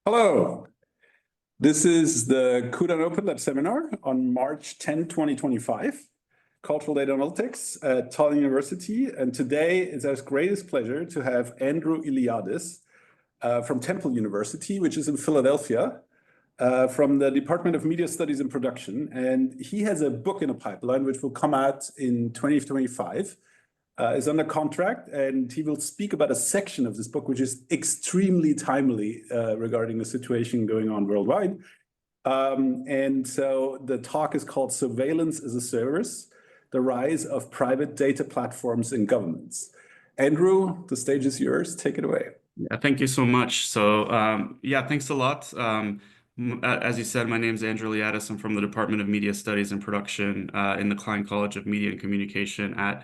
Hello, this is the CUDAN Open Lab seminar on March 10, 2025, Cultural Data Analytics at Tallinn University. And today it's our greatest pleasure to have Andrew Iliadis from Temple University, which is in Philadelphia, from the Department of Media Studies and Production. And he has a book in a pipeline which will come out in 2025. Is under contract, and he will speak about a section of this book which is extremely timely regarding the situation going on worldwide. And so the talk is called Surveillance as a Service, the Rise of Private Data Platforms in Governments. Andrew, the stage is yours. Take it away. Yeah, thank you so much. Yeah, thanks a lot. As you said, my name is Andrew Iliadis. I'm from the Department of Media Studies and Production in the Klein College of Media and Communication at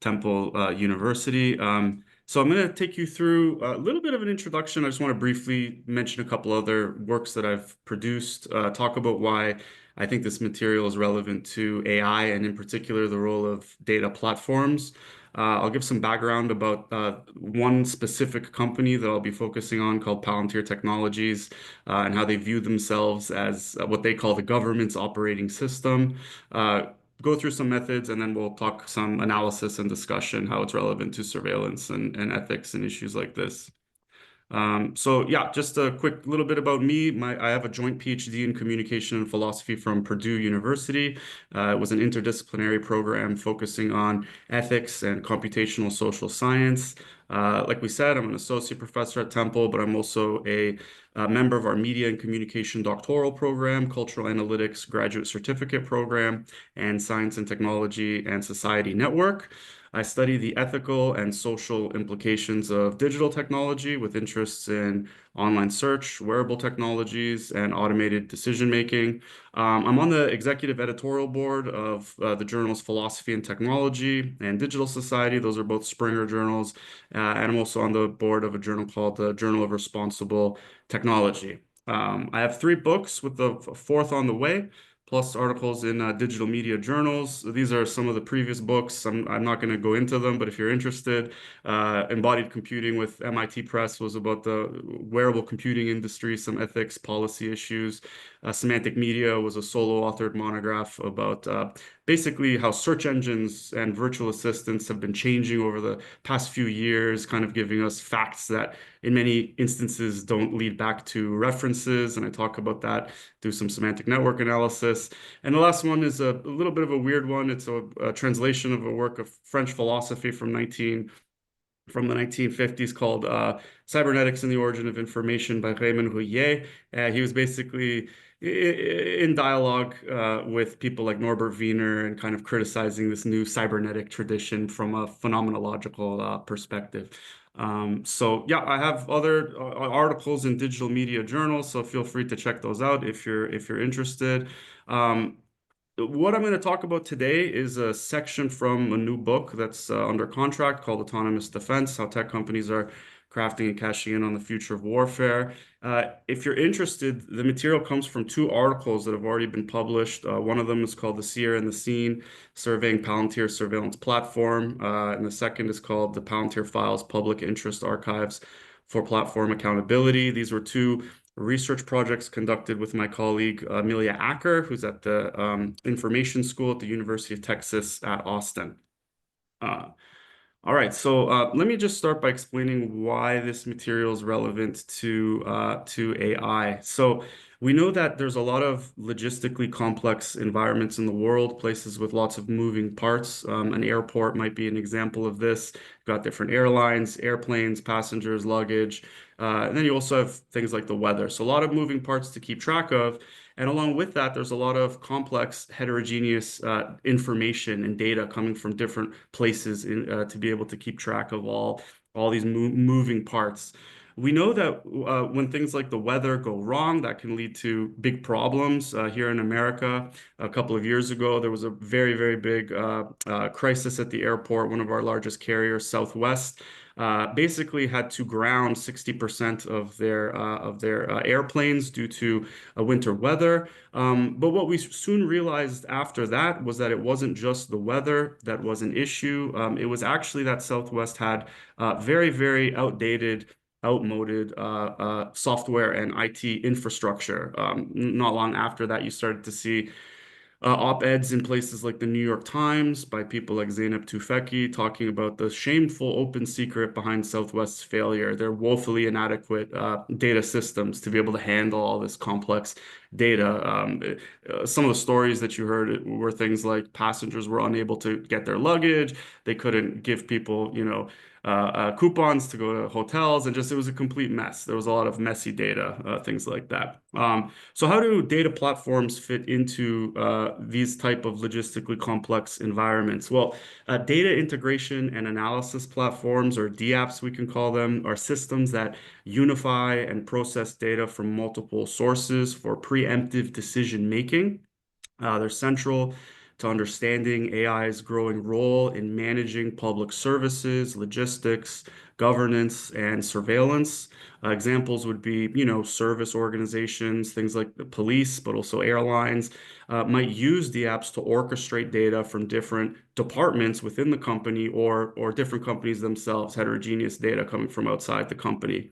Temple University. So I'm going to take you through a little bit of an introduction. I just want to briefly mention a couple other works that I've produced, talk about why I think this material is relevant to AI and in particular the role of data platforms. I'll give some background about one specific company that I'll be focusing on called Palantir Technologies and how they view themselves as what they call the government's operating system. Go through some methods, and then we'll talk some analysis and discussion, how it's relevant to surveillance and ethics and issues like this. So yeah, just a quick little bit about me. I have a joint PhD in communication and philosophy from Purdue University. It was an interdisciplinary program focusing on ethics and computational social science. Like we said, I'm an associate professor at Temple, but I'm also a member of our media and communication doctoral program, cultural analytics graduate certificate program, and science and technology and society network. I study the ethical and social implications of digital technology with interests in online search, wearable technologies, and automated decision-making. I'm on the executive editorial board of the journals Philosophy and Technology and Digital Society. Those are both Springer journals. And I'm also on the board of a journal called the Journal of Responsible Technology. I have 3 books with the 4th on the way, plus articles in digital media journals. These are some of the previous books. I'm not going to go into them, but if you're interested, Embodied Computing with MIT Press was about the wearable computing industry, some ethics policy issues. Semantic Media was a solo-authored monograph about basically how search engines and virtual assistants have been changing over the past few years, kind of giving us facts that in many instances don't lead back to references. And I talk about that, do some semantic network analysis. And the last one is a little bit of a weird one. It's a translation of a work of French philosophy from the 1950s called Cybernetics and the Origin of Information by Raymond Rouillet. He was basically in dialogue with people like Norbert Wiener and kind of criticizing this new cybernetic tradition from a phenomenological perspective. So yeah, I have other articles in digital media journals, so feel free to check those out if you're interested. What I'm going to talk about today is a section from a new book that's under contract called Autonomous Defense: How Tech Companies Are Crafting and Cashing In on the Future of Warfare. If you're interested, the material comes from 2 articles that have already been published. One of them is called The Seer and the Scene, Surveying Palantir Surveillance Platform. And the second is called The Palantir Files, Public Interest Archives for Platform Accountability. These were 2 research projects conducted with my colleague, Amelia Acker, who's at the Information School at the University of Texas at Austin. All right, so let me just start by explaining why this material is relevant to AI. So we know that there's a lot of logistically complex environments in the world, places with lots of moving parts. An airport might be an example of this. You've got different airlines, airplanes, passengers, luggage. And then you also have things like the weather. So a lot of moving parts to keep track of. And along with that, there's a lot of complex, heterogeneous information and data coming from different places to be able to keep track of all these moving parts. We know that when things like the weather go wrong, that can lead to big problems. Here in America, a couple of years ago, there was a very, very big crisis at the airport. One of our largest carriers, Southwest, basically had to ground 60% of their airplanes due to winter weather. But what we soon realized after that was that it wasn't just the weather that was an issue. It was actually that Southwest had very, very outdated outmoded software and IT infrastructure. Not long after that, you started to see op-eds in places like the New York Times by people like Zeynep Tufekci talking about the shameful open secret behind Southwest's failure. Their woefully inadequate data systems to be able to handle all this complex data. Some of the stories that you heard were things like passengers were unable to get their luggage. They couldn't give people, coupons to go to hotels, and just it was a complete mess. There was a lot of messy data, things like that. So how do data platforms fit into these type of logistically complex environments? Well, data integration and analysis platforms, or DApps we can call them, are systems that unify and process data from multiple sources for preemptive decision making. They're central to understanding AI's growing role in managing public services, logistics, governance, and surveillance. Examples would be, service organizations, things like the police, but also airlines, might use the apps to orchestrate data from different departments within the company or different companies themselves, heterogeneous data coming from outside the company.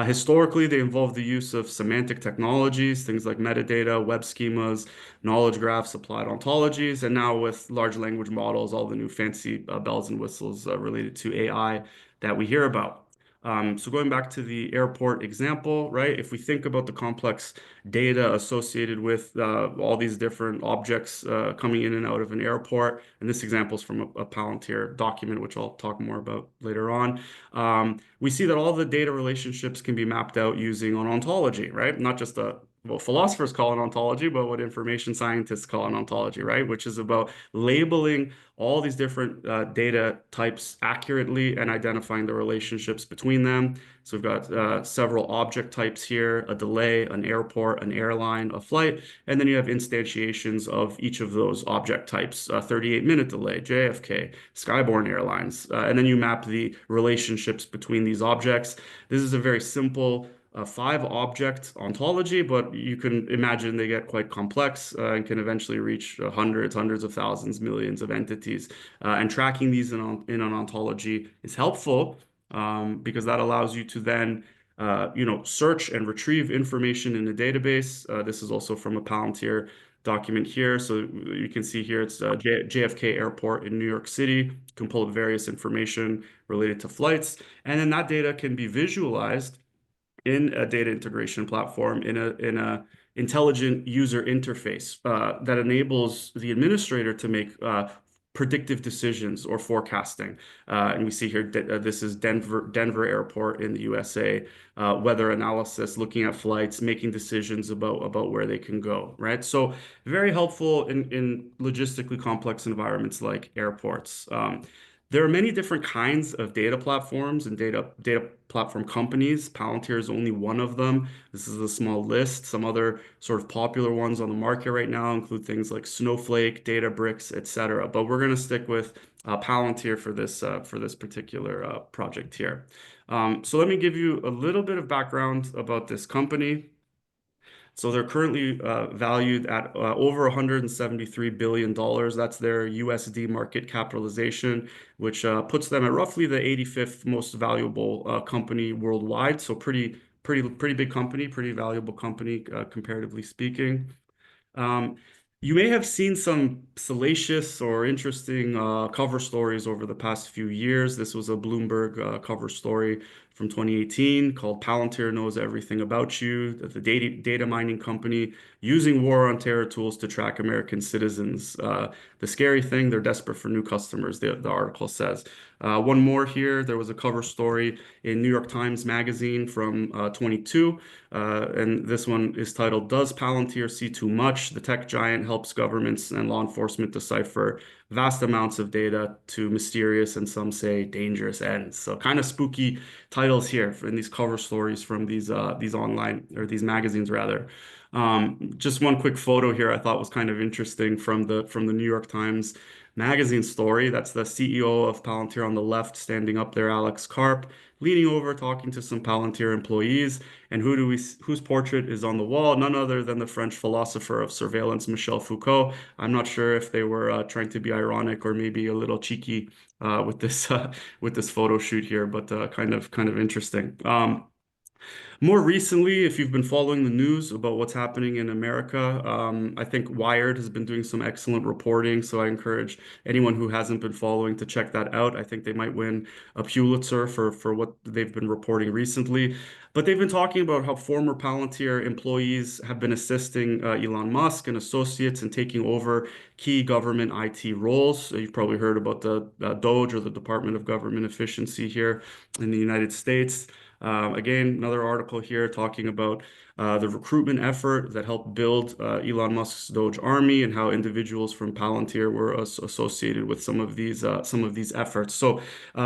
Historically, they involve the use of semantic technologies, things like metadata, web schemas, knowledge graphs, applied ontologies, and now with large language models, all the new fancy bells and whistles related to AI that we hear about. So going back to the airport example, right? If we think about the complex data associated with all these different objects coming in and out of an airport, and this example is from a Palantir document, which I'll talk more about later on. We see that all the data relationships can be mapped out using an ontology, right? Not just what philosophers call an ontology, but what information scientists call an ontology, right? Which is about labeling all these different data types accurately and identifying the relationships between them. So we've got several object types here: a delay, an airport, an airline, a flight, and then you have instantiations of each of those object types: 38-minute delay, JFK, Skyborne Airlines, and then you map the relationships between these objects. This is a very simple five object ontology, but you can imagine they get quite complex and can eventually reach hundreds of thousands, millions of entities. And tracking these in an ontology is helpful because that allows you to then search and retrieve information in a database. This is also from a Palantir document here. So you can see here it's JFK Airport in New York City. You can pull up various information related to flights, and then that data can be visualized in a data integration platform in a intelligent user interface that enables the administrator to make predictive decisions or forecasting. And we see here this is Denver Airport in the USA, weather analysis, looking at flights, making decisions about where they can go, right? So very helpful in logistically complex environments like airports. There are many different kinds of data platforms and data platform companies. Palantir is only one of them. This is a small list. Some other sort of popular ones on the market right now include things like Snowflake, Databricks, etc. But we're going to stick with Palantir for this particular project here. So let me give you a little bit of background about this company. So they're currently valued at over $173 billion. That's their USD market capitalization, which puts them at roughly the 85th most valuable company worldwide. So pretty big company, pretty valuable company, comparatively speaking. Um, you may have seen some salacious or interesting cover stories over the past few years. This was a Bloomberg cover story from 2018 called "Palantir Knows Everything About You," the data mining company using war on terror tools to track American citizens. The scary thing, they're desperate for new customers, the article says. One more here, there was a cover story in New York Times Magazine from 22, and this one is titled, "Does Palantir See Too Much? The tech giant helps governments and law enforcement decipher vast amounts of data to mysterious and some say dangerous ends." So kind of spooky titles here in these cover stories from these online, or these magazines rather. Just one quick photo here I thought was kind of interesting from the New York Times Magazine story. That's the CEO of Palantir on the left, standing up there, Alex Karp, leaning over, talking to some Palantir employees. And whose portrait is on the wall? None other than the French philosopher of surveillance, Michel Foucault. I'm not sure if they were trying to be ironic or maybe a little cheeky with this photo shoot here, but kind of interesting. More recently, if you've been following the news about what's happening in America, I think Wired has been doing some excellent reporting. So I encourage anyone who hasn't been following to check that out. I think they might win a Pulitzer for what they've been reporting recently. But they've been talking about how former Palantir employees have been assisting Elon Musk and associates in taking over key government IT roles. So you've probably heard about the DOGE, or the Department of Government Efficiency here in the United States. Again, another article here talking about the recruitment effort that helped build Elon Musk's Doge army, and how individuals from Palantir were associated with some of these efforts. So,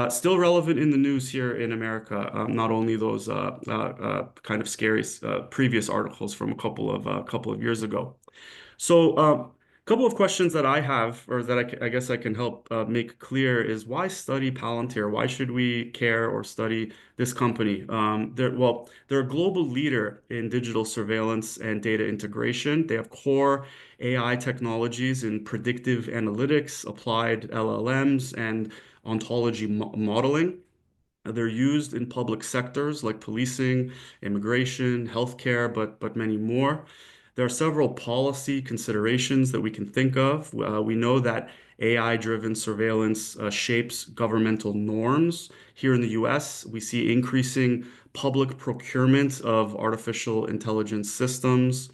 still relevant in the news here in America. Not only those kind of scary previous articles from a couple of years ago. So, a couple of questions that I have, or that I guess I can help make clear, is why study Palantir? Why should we care or study this company? They're a global leader in digital surveillance and data integration. They have core AI technologies in predictive analytics, applied LLMs, and ontology modeling. They're used in public sectors like policing, immigration, healthcare, but many more. There are several policy considerations that we can think of. We know that AI-driven surveillance shapes governmental norms. Here in the US, we see increasing public procurement of artificial intelligence systems.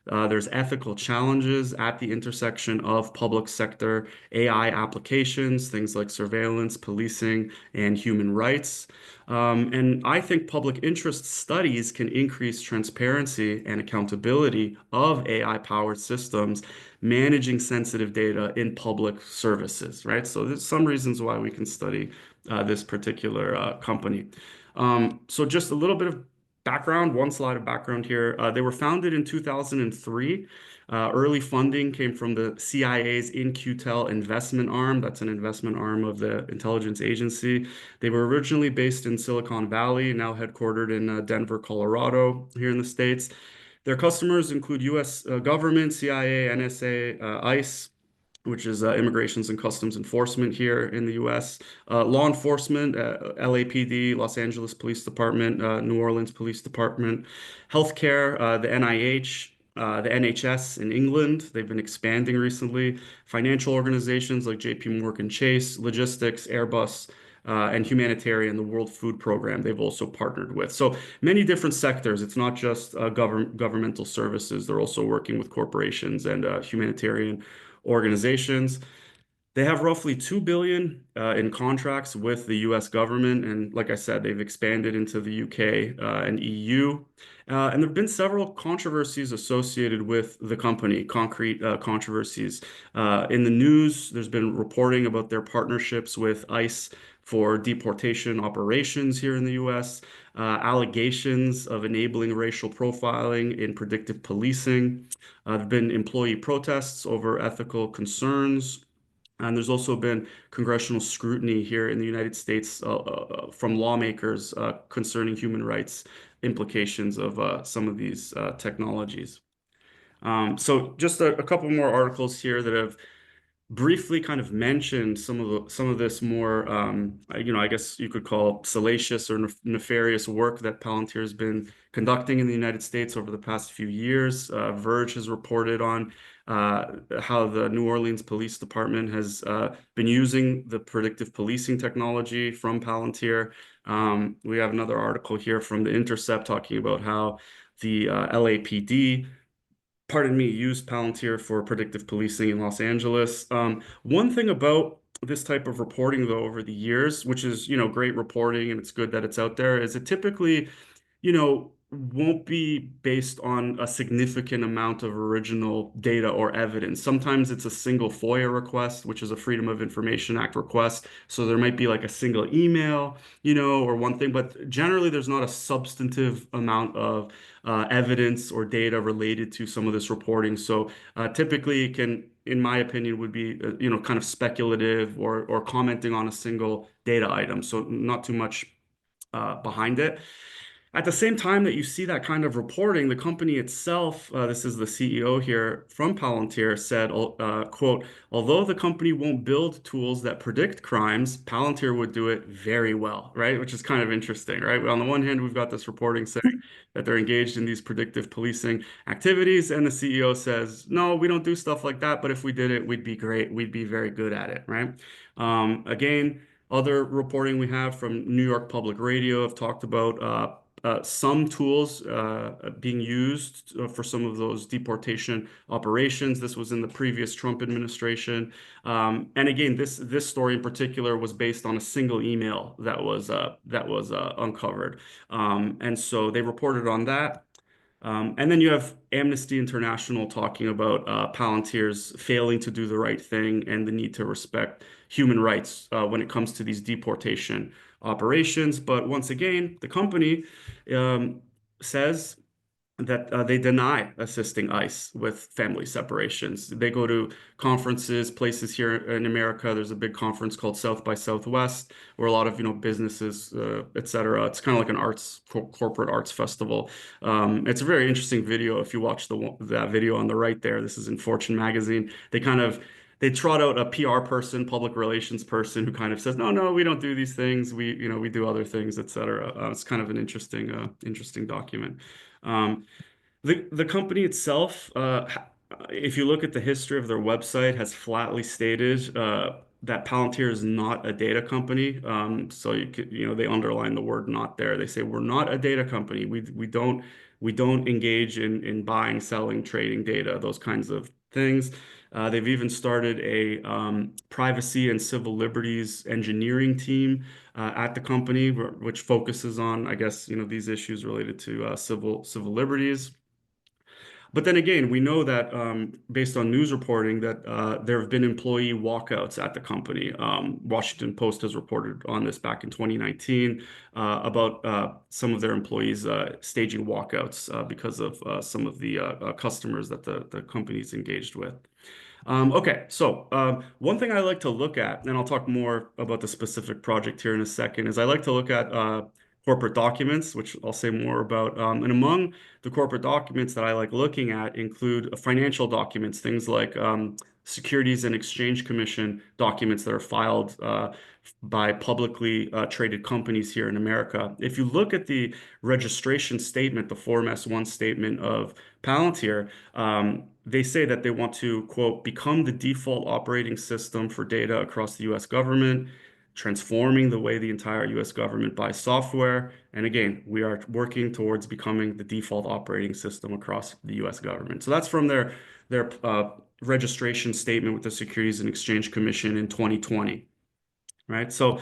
There's ethical challenges at the intersection of public sector AI applications, things like surveillance, policing, and human rights. And I think public interest studies can increase transparency and accountability of AI-powered systems managing sensitive data in public services, right? So there's some reasons why we can study this particular company. So just a little bit of background, one slide of background here. They were founded in 2003. Early funding came from the CIA's In-Q-Tel investment arm. That's an investment arm of the intelligence agency. They were originally based in Silicon Valley, now headquartered in Denver, Colorado, here in the States. Their customers include U.S. Government, CIA, NSA, ICE, which is Immigrations and Customs Enforcement here in the U.S., law enforcement, LAPD, Los Angeles Police Department, New Orleans Police Department, healthcare, the NIH, the NHS in England. They've been expanding recently. Financial organizations like JP Morgan Chase, logistics, Airbus, and humanitarian, the World Food Program, they've also partnered with. So many different sectors. It's not just governmental services. They're also working with corporations and humanitarian organizations. They have roughly 2 billion in contracts with the US government. And like I said, they've expanded into the UK and EU. And there have been several controversies associated with the company, concrete controversies. In the news, there's been reporting about their partnerships with ICE for deportation operations here in the US, allegations of enabling racial profiling in predictive policing. There have been employee protests over ethical concerns. And there's also been congressional scrutiny here in the United States from lawmakers concerning human rights implications of some of these technologies. So just a couple more articles here that have briefly kind of mentioned some of this more, I guess you could call salacious or nefarious work that Palantir has been conducting in the United States over the past few years. Verge has reported on how the New Orleans Police Department has been using the predictive policing technology from Palantir. We have another article here from The Intercept talking about how the LAPD, pardon me, used Palantir for predictive policing in Los Angeles. One thing about this type of reporting, though, over the years, which is, great reporting and it's good that it's out there, is it typically, won't be based on a significant amount of original data or evidence. Sometimes it's a single FOIA request, which is a Freedom of Information Act request. So there might be like a single email, or one thing, but generally there's not a substantive amount of evidence or data related to some of this reporting. So typically it can, in my opinion, would be, kind of speculative or commenting on a single data item. So not too much behind it. At the same time that you see that kind of reporting, the company itself, this is the CEO here from Palantir, said, quote, although the company won't build tools that predict crimes, Palantir would do it very well, right? Which is kind of interesting, right? On the one hand, we've got this reporting saying that they're engaged in these predictive policing activities, and the CEO says, no, we don't do stuff like that, but if we did it, we'd be great. We'd be very good at it, right? Again, other reporting we have from New York Public Radio have talked about some tools being used for some of those deportation operations. This was in the previous Trump administration. And again, this story in particular was based on a single email that was uncovered. And so they reported on that. And then you have Amnesty International talking about Palantir's failing to do the right thing and the need to respect human rights when it comes to these deportation operations. But once again, the company says that they deny assisting ICE with family separations. They go to conferences, places here in America. There's a big conference called South by Southwest, where a lot of businesses, et cetera. It's kind of like an corporate arts festival. It's a very interesting video. If you watch that video on the right there, this is in Fortune magazine. They trot out a PR person, public relations person who kind of says, no, no, we don't do these things. We do other things, et cetera. It's kind of an interesting document. The company itself, if you look at the history of their website, has flatly stated that Palantir is not a data company. So they underline the word "not" there. They say we're not a data company. We don't engage in buying, selling, trading data, those kinds of things. They've even started a privacy and civil liberties engineering team at the company, which focuses on, I guess, these issues related to civil liberties. But then again, we know that based on news reporting that there have been employee walkouts at the company. Washington Post has reported on this back in 2019 about some of their employees staging walkouts because of some of the customers that the company's engaged with. Okay, so one thing I like to look at, and I'll talk more about the specific project here in a second, is I like to look at corporate documents, which I'll say more about. And among the corporate documents that I like looking at include financial documents, things like Securities and Exchange Commission documents that are filed by publicly traded companies here in America. If you look at the registration statement, the Form S-1 statement of Palantir, they say that they want to, quote, become the default operating system for data across the US government, transforming the way the entire US government buys software. And again, we are working towards becoming the default operating system across the US government. So that's from their registration statement with the Securities and Exchange Commission in 2020, right? So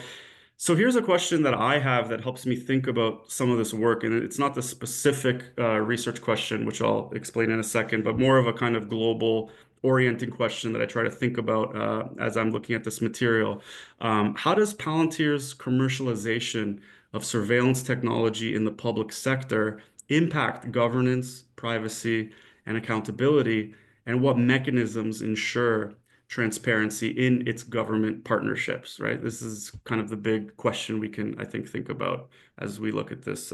here's a question that I have that helps me think about some of this work. And it's not the specific research question, which I'll explain in a second, but more of a kind of global orienting question that I try to think about as I'm looking at this material. How does Palantir's commercialization of surveillance technology in the public sector impact governance, privacy, and accountability? And what mechanisms ensure transparency in its government partnerships, right? This is kind of the big question we can, I think about as we look at this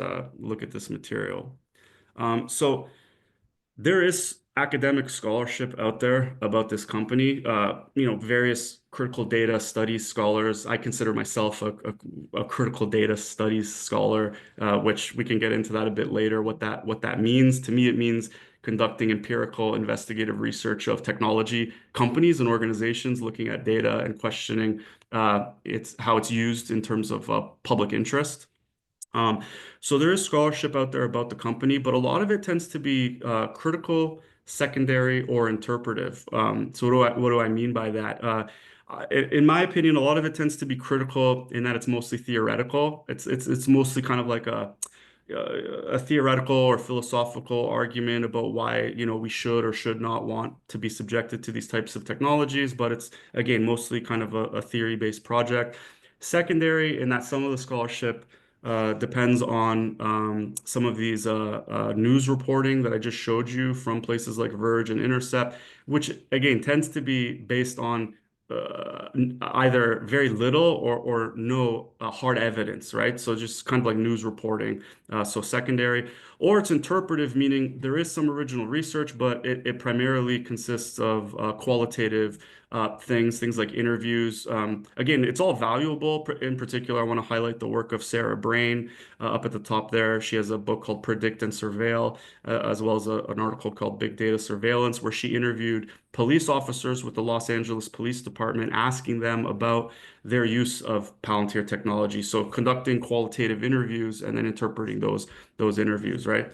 material. So there is academic scholarship out there about this company. Various critical data studies scholars. I consider myself a critical data studies scholar, which we can get into that a bit later. What that means to me, it means conducting empirical investigative research of technology companies and organizations, looking at data and questioning how it's used in terms of public interest. So there is scholarship out there about the company, but a lot of it tends to be critical, secondary, or interpretive. So what do I mean by that? In my opinion, a lot of it tends to be critical in that it's mostly theoretical. It's mostly kind of like a theoretical or philosophical argument about why we should or should not want to be subjected to these types of technologies. But it's again mostly kind of a theory-based project. Secondary in that some of the scholarship depends on some of these news reporting that I just showed you from places like Verge and Intercept, which again tends to be based on either very little or no hard evidence, right? So just kind of like news reporting. So secondary, or it's interpretive, meaning there is some original research, but it primarily consists of qualitative things like interviews. Again, it's all valuable. In particular, I want to highlight the work of Sarah Brain up at the top there. She has a book called Predict and Surveil, as well as an article called Big Data Surveillance, where she interviewed police officers with the Los Angeles Police Department, asking them about their use of Palantir technology. So conducting qualitative interviews and then interpreting those interviews, right?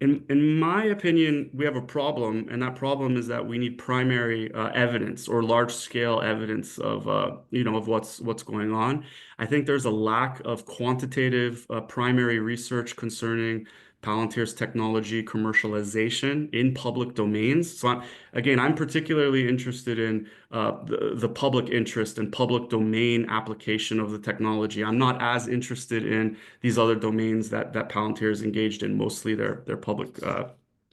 In my opinion, we have a problem, and that problem is that we need primary evidence or large-scale evidence of of what's going on. I think there's a lack of quantitative primary research concerning Palantir's technology commercialization in public domains. So again, I'm particularly interested in the public interest and public domain application of the technology. I'm not as interested in these other domains that Palantir is engaged in, mostly their public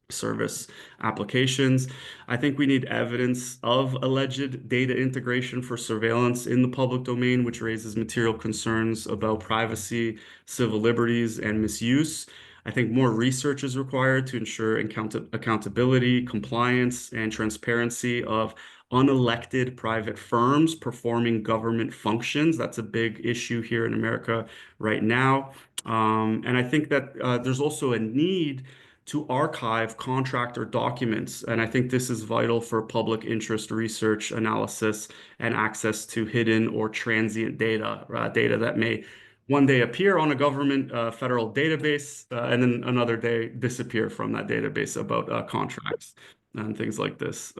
service applications. I think we need evidence of alleged data integration for surveillance in the public domain, which raises material concerns about privacy, civil liberties, and misuse. I think more research is required to ensure accountability, compliance, and transparency of unelected private firms performing government functions. That's a big issue here in America right now. And I think that there's also a need to archive contractor documents. And I think this is vital for public interest research, analysis, and access to hidden or transient data, data that may one day appear on a government federal database and then another day disappear from that database about contracts and things like this,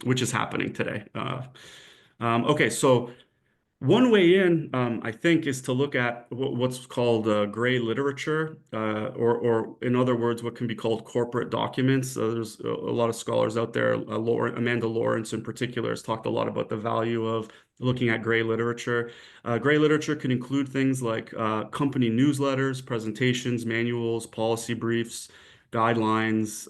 which is happening today. Okay, so one way in, I think, is to look at what's called gray literature, or in other words, what can be called corporate documents. There's a lot of scholars out there. Amanda Lawrence, in particular, has talked a lot about the value of looking at gray literature. Gray literature can include things like company newsletters, presentations, manuals, policy briefs, guidelines,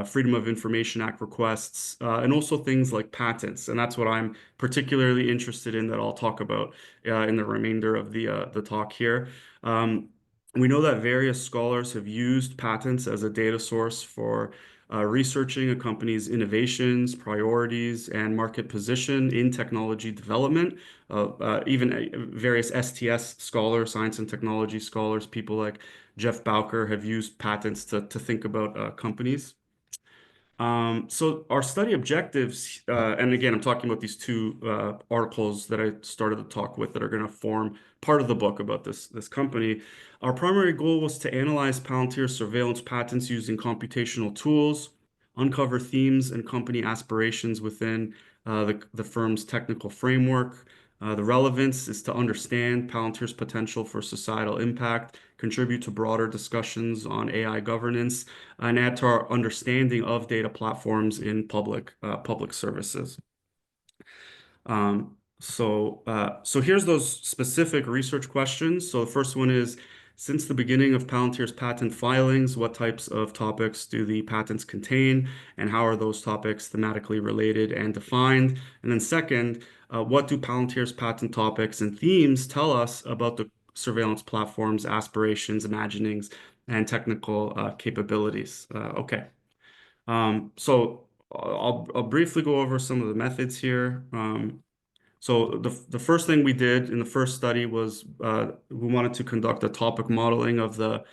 Freedom of Information Act requests, and also things like patents. And that's what I'm particularly interested in that I'll talk about in the remainder of the talk here. We know that various scholars have used patents as a data source for researching a company's innovations, priorities, and market position in technology development. Even various STS scholars, science and technology scholars, people like Jeff Bowker, have used patents to think about companies. So our study objectives, and again, I'm talking about these two articles that I started the talk with that are going to form part of the book about this company. Our primary goal was to analyze Palantir surveillance patents using computational tools, uncover themes and company aspirations within the firm's technical framework. The relevance is to understand Palantir's potential for societal impact, contribute to broader discussions on AI governance, and add to our understanding of data platforms in public services. So here's those specific research questions. So the first one is, since the beginning of Palantir's patent filings, what types of topics do the patents contain, and how are those topics thematically related and defined? And then second, what do Palantir's patent topics and themes tell us about the surveillance platform's aspirations, imaginings, and technical capabilities? Okay. So I'll briefly go over some of the methods here. So the first thing we did in the first study was we wanted to conduct a topic modeling of the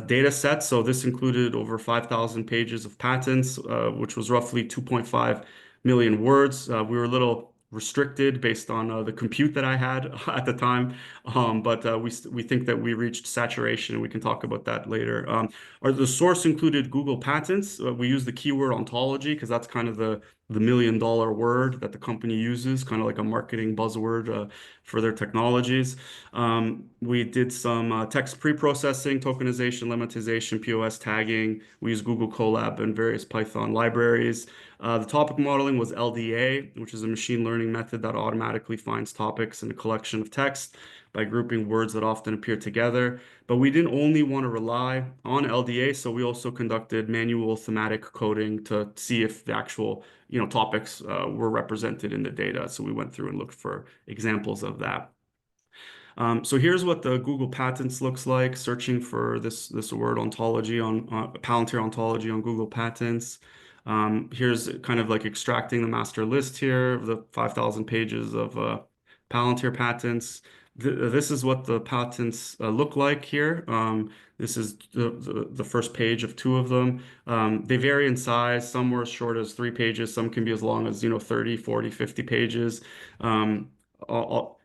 data set. So this included over 5,000 pages of patents, which was roughly 2.5 million words. We were a little restricted based on the compute that I had at the time, but we think that we reached saturation, and we can talk about that later. The source included Google Patents. We use the keyword ontology because that's kind of the million-dollar word that the company uses, kind of like a marketing buzzword for their technologies. We did some text pre-processing, tokenization, lemmatization, POS tagging. We use Google Colab and various Python libraries. The topic modeling was LDA, which is a machine learning method that automatically finds topics in a collection of text. by grouping words that often appear together. But we didn't only want to rely on LDA, so we also conducted manual thematic coding to see if the actual, topics were represented in the data. So we went through and looked for examples of that. So here's what the Google Patents looks like, searching for this word ontology on Palantir ontology on Google Patents. Here's kind of like extracting the master list here of the 5,000 pages of Palantir patents. This is what the patents look like here. This is the first page of two of them. They vary in size. Some were as short as 3 pages. Some can be as long as, 30, 40, 50 pages. Um, I'll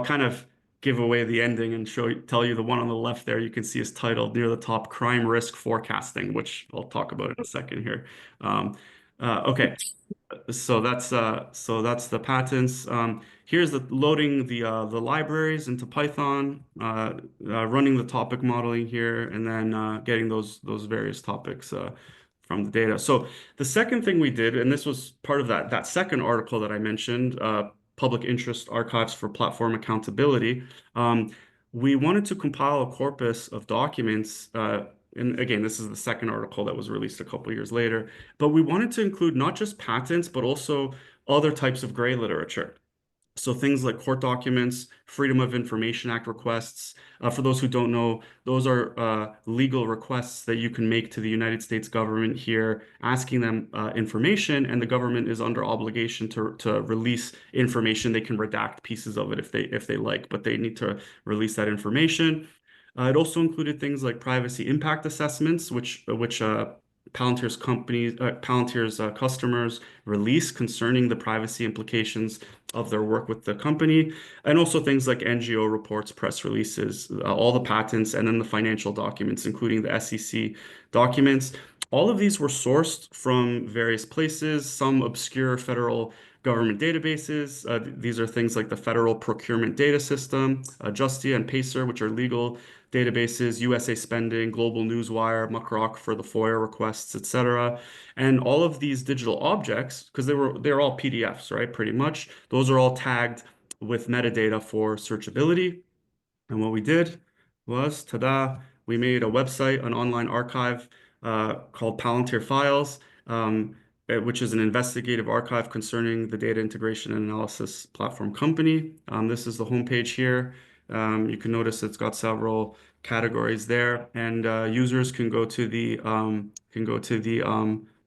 kind of give away the ending and tell you the one on the left there you can see is titled near the top Crime Risk Forecasting, which I'll talk about in a second here. Okay, so that's the patents. Here's the loading the libraries into Python, running the topic modeling here, and then getting those various topics from the data. So the second thing we did, and this was part of that second article that I mentioned, public interest archives for platform accountability. We wanted to compile a corpus of documents. And again, this is the second article that was released a couple years later. But we wanted to include not just patents, but also other types of gray literature. So things like court documents, Freedom of Information Act requests. For those who don't know, those are legal requests that you can make to the United States government here, asking them information, and the government is under obligation to release information. They can redact pieces of it if they like, but they need to release that information. It also included things like privacy impact assessments, which Palantir's customers release concerning the privacy implications of their work with the company, and also things like NGO reports, press releases, all the patents, and then the financial documents, including the SEC documents. All of these were sourced from various places, some obscure federal government databases. These are things like the Federal Procurement Data System, Justia and Pacer, which are legal databases, USA Spending, Global Newswire, Muckrock for the FOIA requests, etc. And all of these digital objects, because they're all PDFs, right? Pretty much. Those are all tagged with metadata for searchability. And what we did was, ta-da, we made a website, an online archive called Palantir Files, which is an investigative archive concerning the data integration and analysis platform company. This is the homepage here. You can notice it's got several categories there, and users can go to the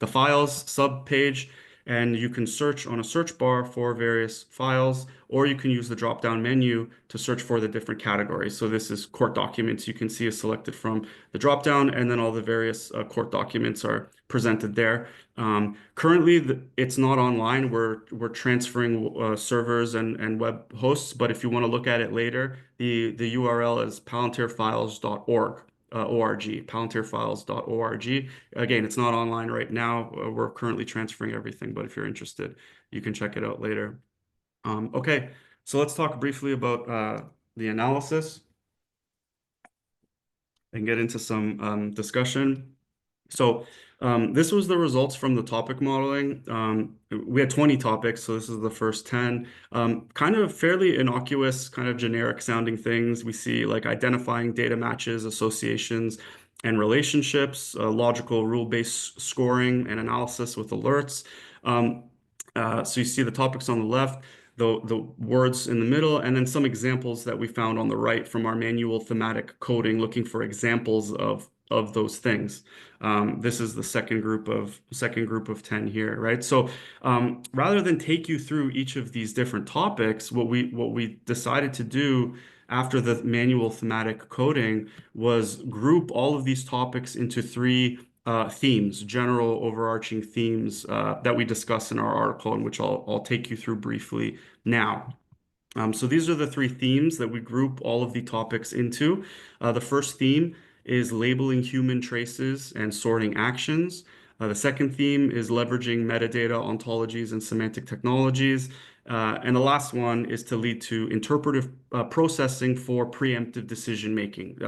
files sub page, and you can search on a search bar for various files, or you can use the drop-down menu to search for the different categories. So this is court documents. You can see is selected from the drop-down, and then all the various court documents are presented there. Currently, it's not online. We're transferring servers and web hosts, but if you want to look at it later, the URL is palantirfiles.org. palantirfiles.org. Again, it's not online right now. We're currently transferring everything, but if you're interested, you can check it out later. Okay, so let's talk briefly about the analysis and get into some discussion. So this was the results from the topic modeling. We had 20 topics, so this is the first 10. Kind of fairly innocuous, kind of generic sounding things. We see like identifying data matches, associations, and relationships, logical rule-based scoring and analysis with alerts. So you see the topics on the left, the words in the middle, and then some examples that we found on the right from our manual thematic coding, looking for examples of those things. This is the second group of 10 here, right? So rather than take you through each of these different topics, what we decided to do after the manual thematic coding was group all of these topics into three themes, general overarching themes that we discuss in our article, and which I'll take you through briefly now. So these are the three themes that we group all of the topics into. The first theme is labeling human traces and sorting actions. The second theme is leveraging metadata ontologies and semantic technologies. And the last one is to lead to interpretive processing for preemptive decision making.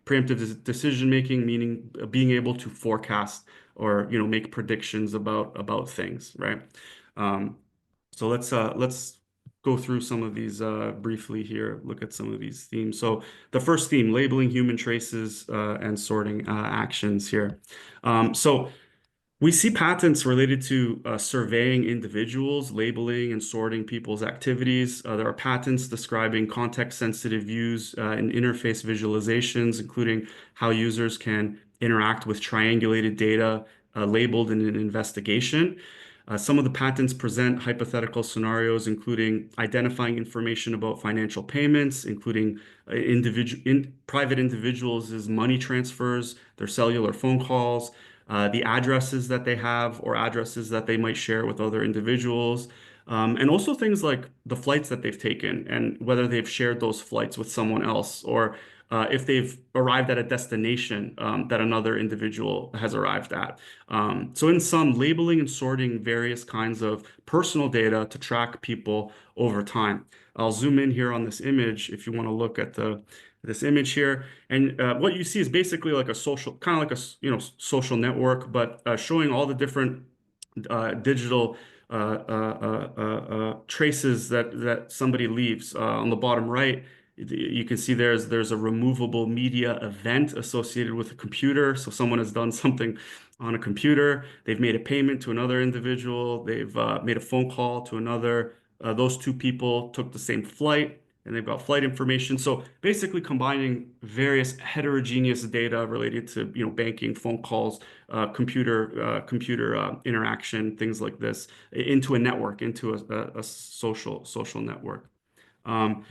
Preemptive decision making meaning being able to forecast or make predictions about things, right? So let's go through some of these briefly here, look at some of these themes. So the first theme, labeling human traces and sorting actions here. So we see patents related to surveying individuals, labeling and sorting people's activities. There are patents describing context-sensitive views and interface visualizations, including how users can interact with triangulated data labeled in an investigation. Some of the patents present hypothetical scenarios, including identifying information about financial payments, including private individuals' money transfers, their cellular phone calls, the addresses that they have or addresses that they might share with other individuals, and also things like the flights that they've taken and whether they've shared those flights with someone else or if they've arrived at a destination that another individual has arrived at. So in sum, labeling and sorting various kinds of personal data to track people over time. I'll zoom in here on this image if you want to look at this image here. And what you see is basically like a social, kind of like a social network, but showing all the different digital traces that somebody leaves. On the bottom right, you can see there's a removable media event associated with a computer. So someone has done something on a computer. They've made a payment to another individual. They've made a phone call to another. Those two people took the same flight and they've got flight information. So basically combining various heterogeneous data related to, banking, phone calls, computer interaction, things like this, into a network, into a social network. Um,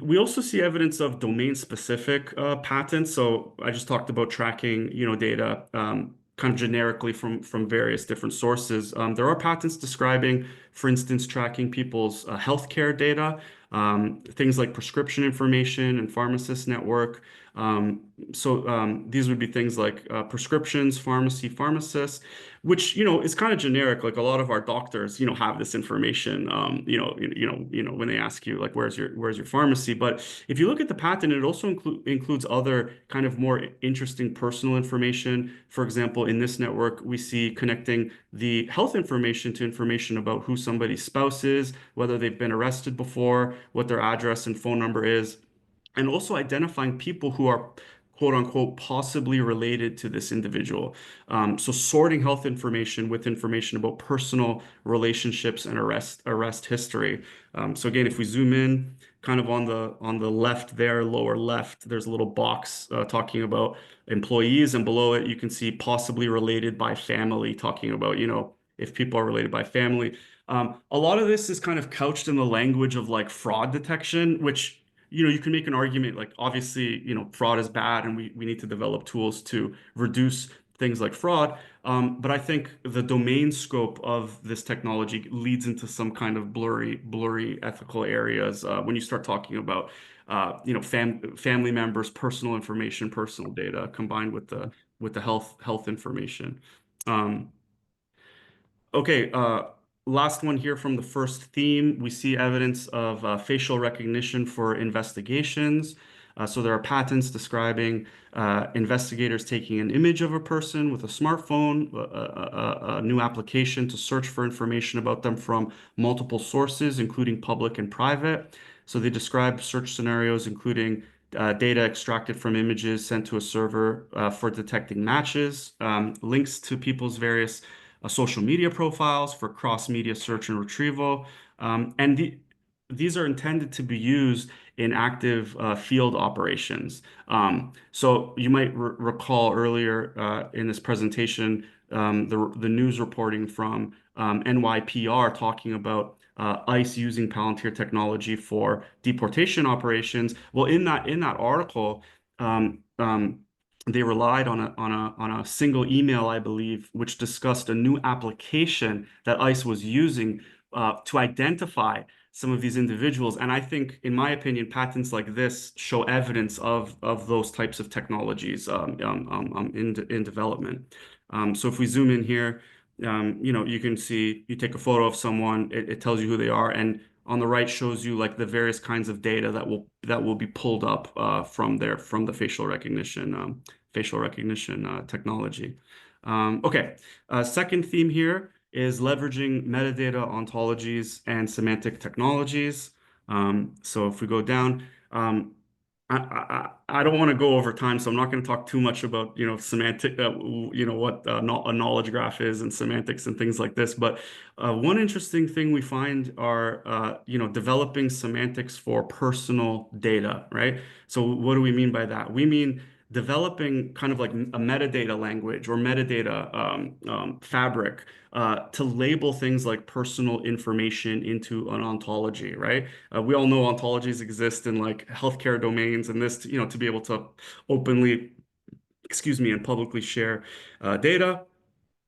we also see evidence of domain-specific patents. So I just talked about tracking, data kind of generically from various different sources. There are patents describing, for instance, tracking people's healthcare data, things like prescription information and pharmacist network. These would be things like prescriptions, pharmacy, pharmacists, which is kind of generic. Like a lot of our doctors, have this information. When they ask you like, where's your pharmacy? But if you look at the patent, it also includes other kind of more interesting personal information. For example, in this network, we see connecting the health information to information about who somebody's spouse is, whether they've been arrested before, what their address and phone number is, and also identifying people who are quote unquote possibly related to this individual. So sorting health information with information about personal relationships and arrest history. So again, if we zoom in, kind of on the left there, lower left, there's a little box talking about employees, and below it you can see possibly related by family, talking about if people are related by family. A lot of this is kind of couched in the language of like fraud detection, which you can make an argument like obviously, fraud is bad and we need to develop tools to reduce things like fraud. But I think the domain scope of this technology leads into some kind of blurry ethical areas when you start talking about, family members, personal information, personal data combined with the health information. Um, Okay, last one here from the first theme. We see evidence of facial recognition for investigations. So there are patents describing investigators taking an image of a person with a smartphone, a new application to search for information about them from multiple sources, including public and private. So they describe search scenarios, including data extracted from images sent to a server for detecting matches, links to people's various social media profiles for cross-media search and retrieval. These are intended to be used in active field operations. So you might recall earlier in this presentation the news reporting from NYPR talking about ICE using Palantir technology for deportation operations. Well, in that article, they relied on a single email, I believe, which discussed a new application that ICE was using to identify some of these individuals. And I think, in my opinion, patents like this show evidence of those types of technologies in development. So if we zoom in here, you can see, you take a photo of someone, it tells you who they are, and on the right shows you like the various kinds of data that will be pulled up from the facial recognition technology. Okay, second theme here is leveraging metadata ontologies and semantic technologies. So if we go down, I don't want to go over time, so I'm not going to talk too much about, semantic, what a knowledge graph is and semantics and things like this. But one interesting thing we find are, developing semantics for personal data, right? So what do we mean by that? We mean developing kind of like a metadata language or metadata fabric to label things like personal information into an ontology, right? We all know ontologies exist in like healthcare domains, and this, to be able to openly, excuse me, and publicly share data.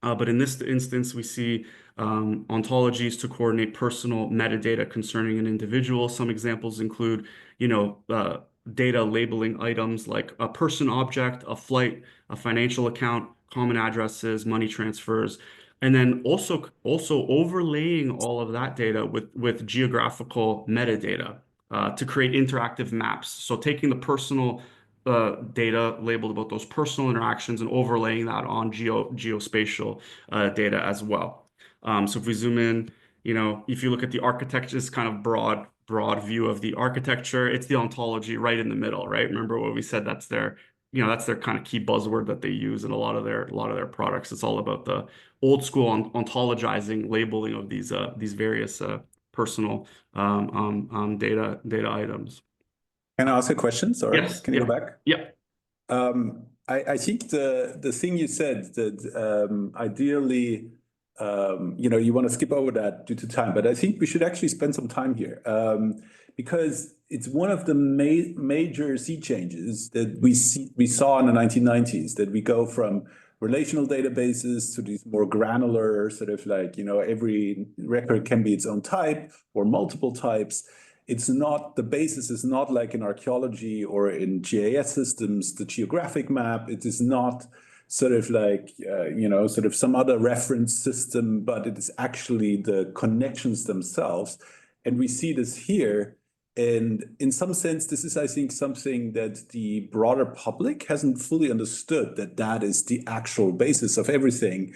But in this instance, we see ontologies to coordinate personal metadata concerning an individual. Some examples include, data labeling items like a person object, a flight, a financial account, common addresses, money transfers, and then also overlaying all of that data with geographical metadata to create interactive maps. So taking the personal data labeled about those personal interactions and overlaying that on geospatial data as well. So if we zoom in, if you look at the architecture, this kind of broad view of the architecture, it's the ontology right in the middle, right? Remember what we said? That's their kind of key buzzword that they use in a lot of their products. It's all about the old school ontologizing labeling of these various personal data items. Can I ask a question? Sorry, Yes. can you Yeah. go back? Yeah. I think the thing you said that ideally, you want to skip over that due to time, but I think we should actually spend some time here because it's one of the major sea changes that we saw in the 1990s, that we go from relational databases to these more granular sort of like, every record can be its own type or multiple types. It's not, the basis is not like in archaeology or in GIS systems, the geographic map. It is not sort of like, sort of some other reference system, but it is actually the connections themselves. And we see this here. And in some sense, this is, I think, something that the broader public hasn't fully understood, that that is the actual basis of everything.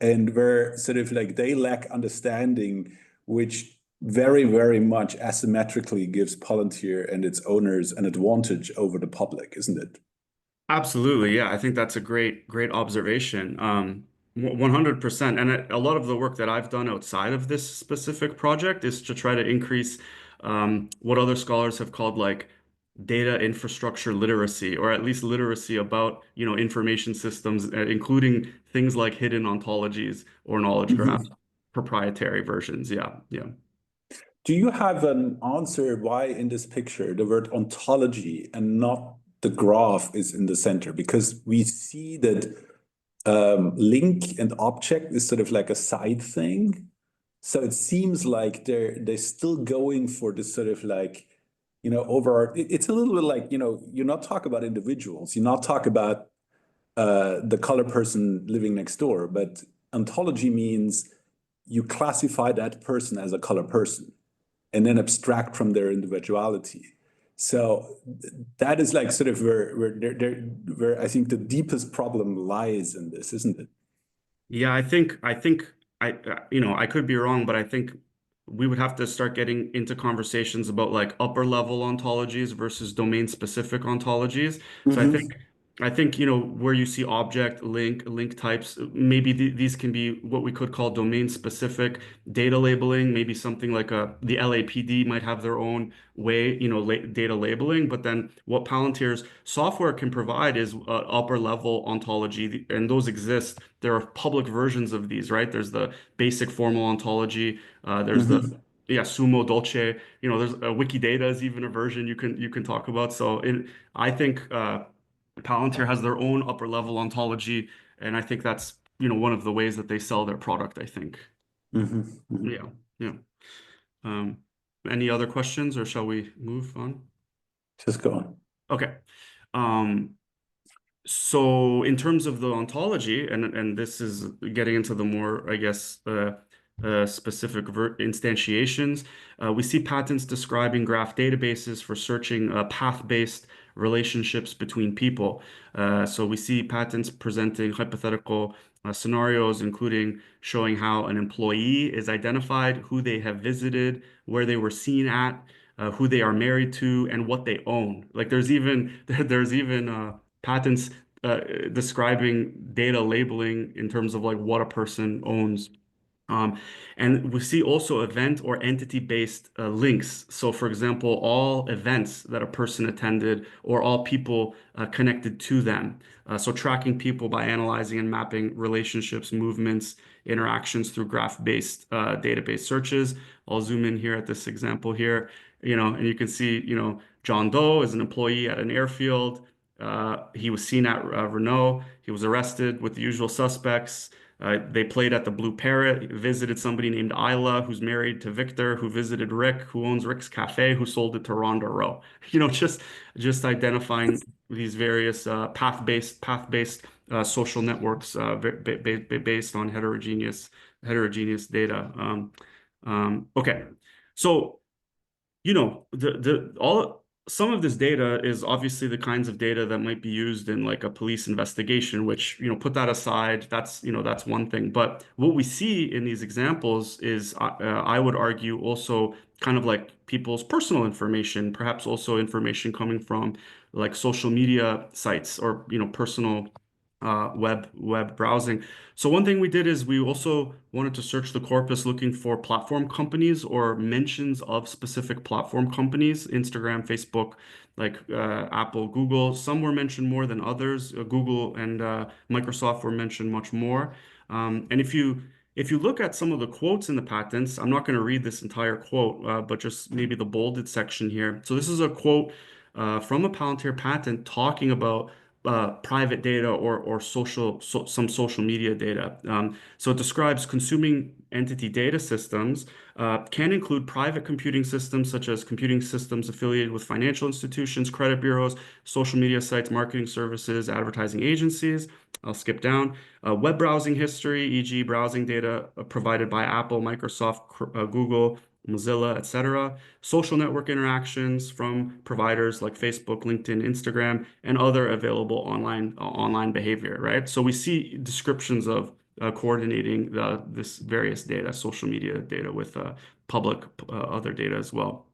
And where sort of like they lack understanding, which very, very much asymmetrically gives Palantir and its owners an advantage over the public, isn't it? Absolutely. Yeah, I think that's a great observation. 100%. And a lot of the work that I've done outside of this specific project is to try to increase what other scholars have called like data infrastructure literacy, or at least literacy about, information systems, including things like hidden ontologies or knowledge graph Mhm. proprietary versions. Yeah, yeah. Do you have an answer why in this picture the word ontology and not the graph is in the center? Because we see that link and object is sort of like a side thing. So it seems like they're still going for this sort of like, over. It's a little bit like, you're not talk about individuals, you're not talk about the color person living next door, but ontology means you classify that person as a color person and then abstract from their individuality. So that is like sort of where I think the deepest problem lies in this, isn't it? Yeah, I could be wrong, but I think we would have to start getting into conversations about like upper level ontologies versus domain specific ontologies. So Mm-hmm. I think, where you see object, link types, maybe these can be what we could call domain specific data labeling. Maybe something like the LAPD might have their own way, data labeling. But then what Palantir's software can provide is upper level ontology, and those exist. There are public versions of these, right? There's the basic formal ontology. There's the Mm-hmm. yeah, Sumo Dolce. There's Wikidata is even a version you can talk about. So I think Palantir has their own upper level ontology, and I think that's one of the ways that they sell their product, I think. Mm-hmm. Mm-hmm. Yeah, yeah. Um, any other questions, or shall we move on? Just go on. Okay. Um, So in terms of the ontology, and this is getting into the more, I guess, specific instantiations, we see patents describing graph databases for searching path-based relationships between people. So we see patents presenting hypothetical scenarios, including showing how an employee is identified, who they have visited, where they were seen at, who they are married to, and what they own. Like there's even patents describing data labeling in terms of like what a person owns. Um, and we see also event or entity-based links. So, for example, all events that a person attended or all people connected to them. So, tracking people by analyzing and mapping relationships, movements, interactions through graph-based database searches. I'll zoom in here at this example here, and you can see, John Doe is an employee at an airfield. He was seen at Renault. He was arrested with the usual suspects. They played at the Blue Parrot, visited somebody named Isla, who's married to Victor, who visited Rick, who owns Rick's Cafe, who sold it to Ronda Rowe. Just identifying these various path-based social networks based on heterogeneous data. Okay, so the all some of this data is obviously the kinds of data that might be used in like a police investigation, which, put that aside, that's one thing. But what we see in these examples is, I would argue, also kind of like people's personal information, perhaps also information coming from like social media sites or, personal web browsing. So one thing we did is we also wanted to search the corpus looking for platform companies or mentions of specific platform companies, Instagram, Facebook, like Apple, Google. Some were mentioned more than others. Google and Microsoft were mentioned much more. And if you look at some of the quotes in the patents, I'm not going to read this entire quote, but just maybe the bolded section here. So this is a quote from a Palantir patent talking about private data or some social media data. So it describes consuming entity data systems can include private computing systems such as computing systems affiliated with financial institutions, credit bureaus, social media sites, marketing services, advertising agencies. I'll skip down. Web browsing history, e.g., browsing data provided by Apple, Microsoft, Google, Mozilla, etc. Social network interactions from providers like Facebook, LinkedIn, Instagram, and other available online behavior, right? So we see descriptions of coordinating this various data, social media data with public other data as well.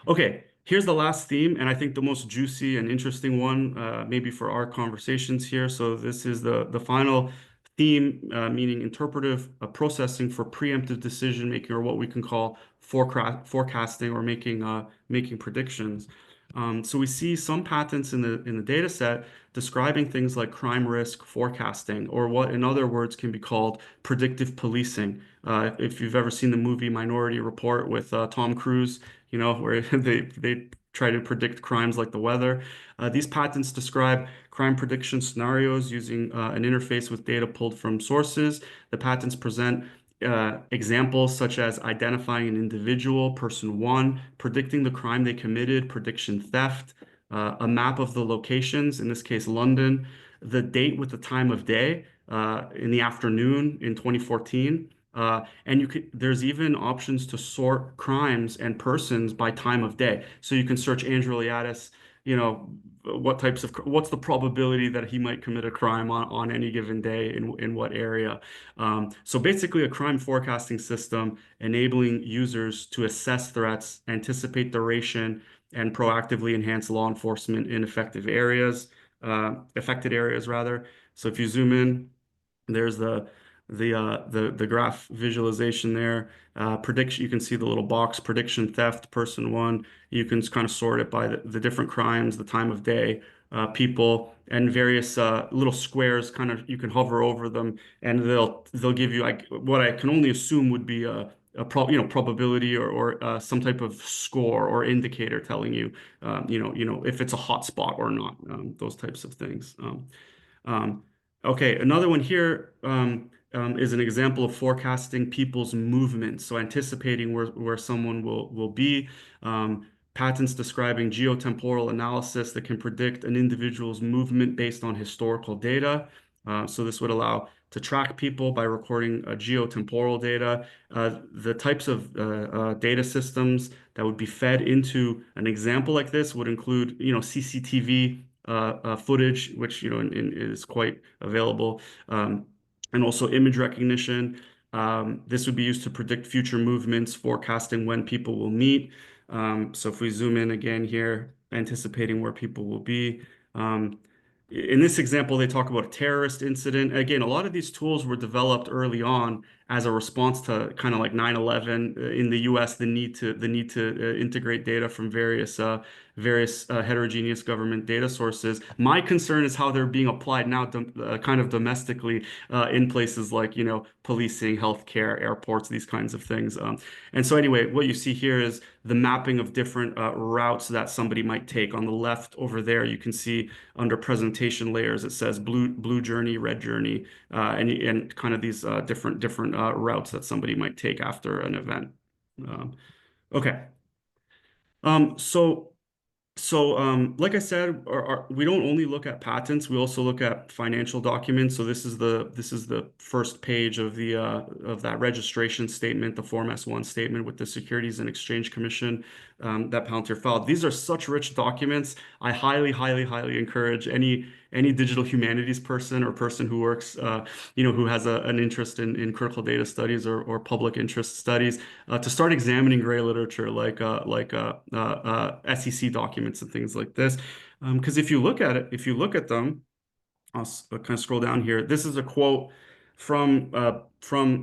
Okay, here's the last theme, and I think the most juicy and interesting one, maybe for our conversations here. So this is the final theme, meaning interpretive processing for preemptive decision making, or what we can call forecasting or making predictions. So we see some patents in the data set describing things like crime risk forecasting, or what in other words can be called predictive policing. If you've ever seen the movie Minority Report with Tom Cruise, where they try to predict crimes like the weather. These patents describe crime prediction scenarios using an interface with data pulled from sources. The patents present examples such as identifying an individual, person one, predicting the crime they committed, prediction theft, a map of the locations, in this case, London, the date with the time of day in the afternoon in 2014. And there's even options to sort crimes and persons by time of day. So you can search Andrew Iliadis, what's the probability that he might commit a crime on any given day in what area. So basically a crime forecasting system enabling users to assess threats, anticipate duration, and proactively enhance law enforcement in affected areas rather. So if you zoom in, there's the graph visualization there. Prediction, you can see the little box, prediction theft, person one. You can kind of sort it by the different crimes, the time of day, people, and various little squares. Kind of, you can hover over them, and they'll give you like what I can only assume would be probability or some type of score or indicator telling you, if it's a hot spot or not. Those types of things. Um, okay, another one here is an example of forecasting people's movements, so anticipating where someone will be. Patents describing geotemporal analysis that can predict an individual's movement based on historical data. So this would allow to track people by recording geotemporal data. The types of data systems that would be fed into an example like this would include, CCTV footage, which is quite available, and also image recognition. This would be used to predict future movements, forecasting when people will meet. So if we zoom in again here, anticipating where people will be. Um, in this example, they talk about a terrorist incident. Again, a lot of these tools were developed early on as a response to kind of like 9/11 in the US, the need to integrate data from various heterogeneous government data sources. My concern is how they're being applied now, kind of domestically in places like policing, healthcare, airports, these kinds of things. And so anyway, what you see here is the mapping of different routes that somebody might take. On the left over there, you can see under presentation layers, it says blue journey, red journey, and kind of these different routes that somebody might take after an event. Um, okay. So like I said, we don't only look at patents, we also look at financial documents. So this is the first page of the of that registration statement, the Form S-1 statement with the Securities and Exchange Commission that Palantir filed. These are such rich documents. I highly encourage any digital humanities person or person who works, who has an interest in critical data studies or public interest studies, to start examining gray literature like SEC documents and things like this. Because if you look at it, if you look at them, I'll kind of scroll down here. This is a quote from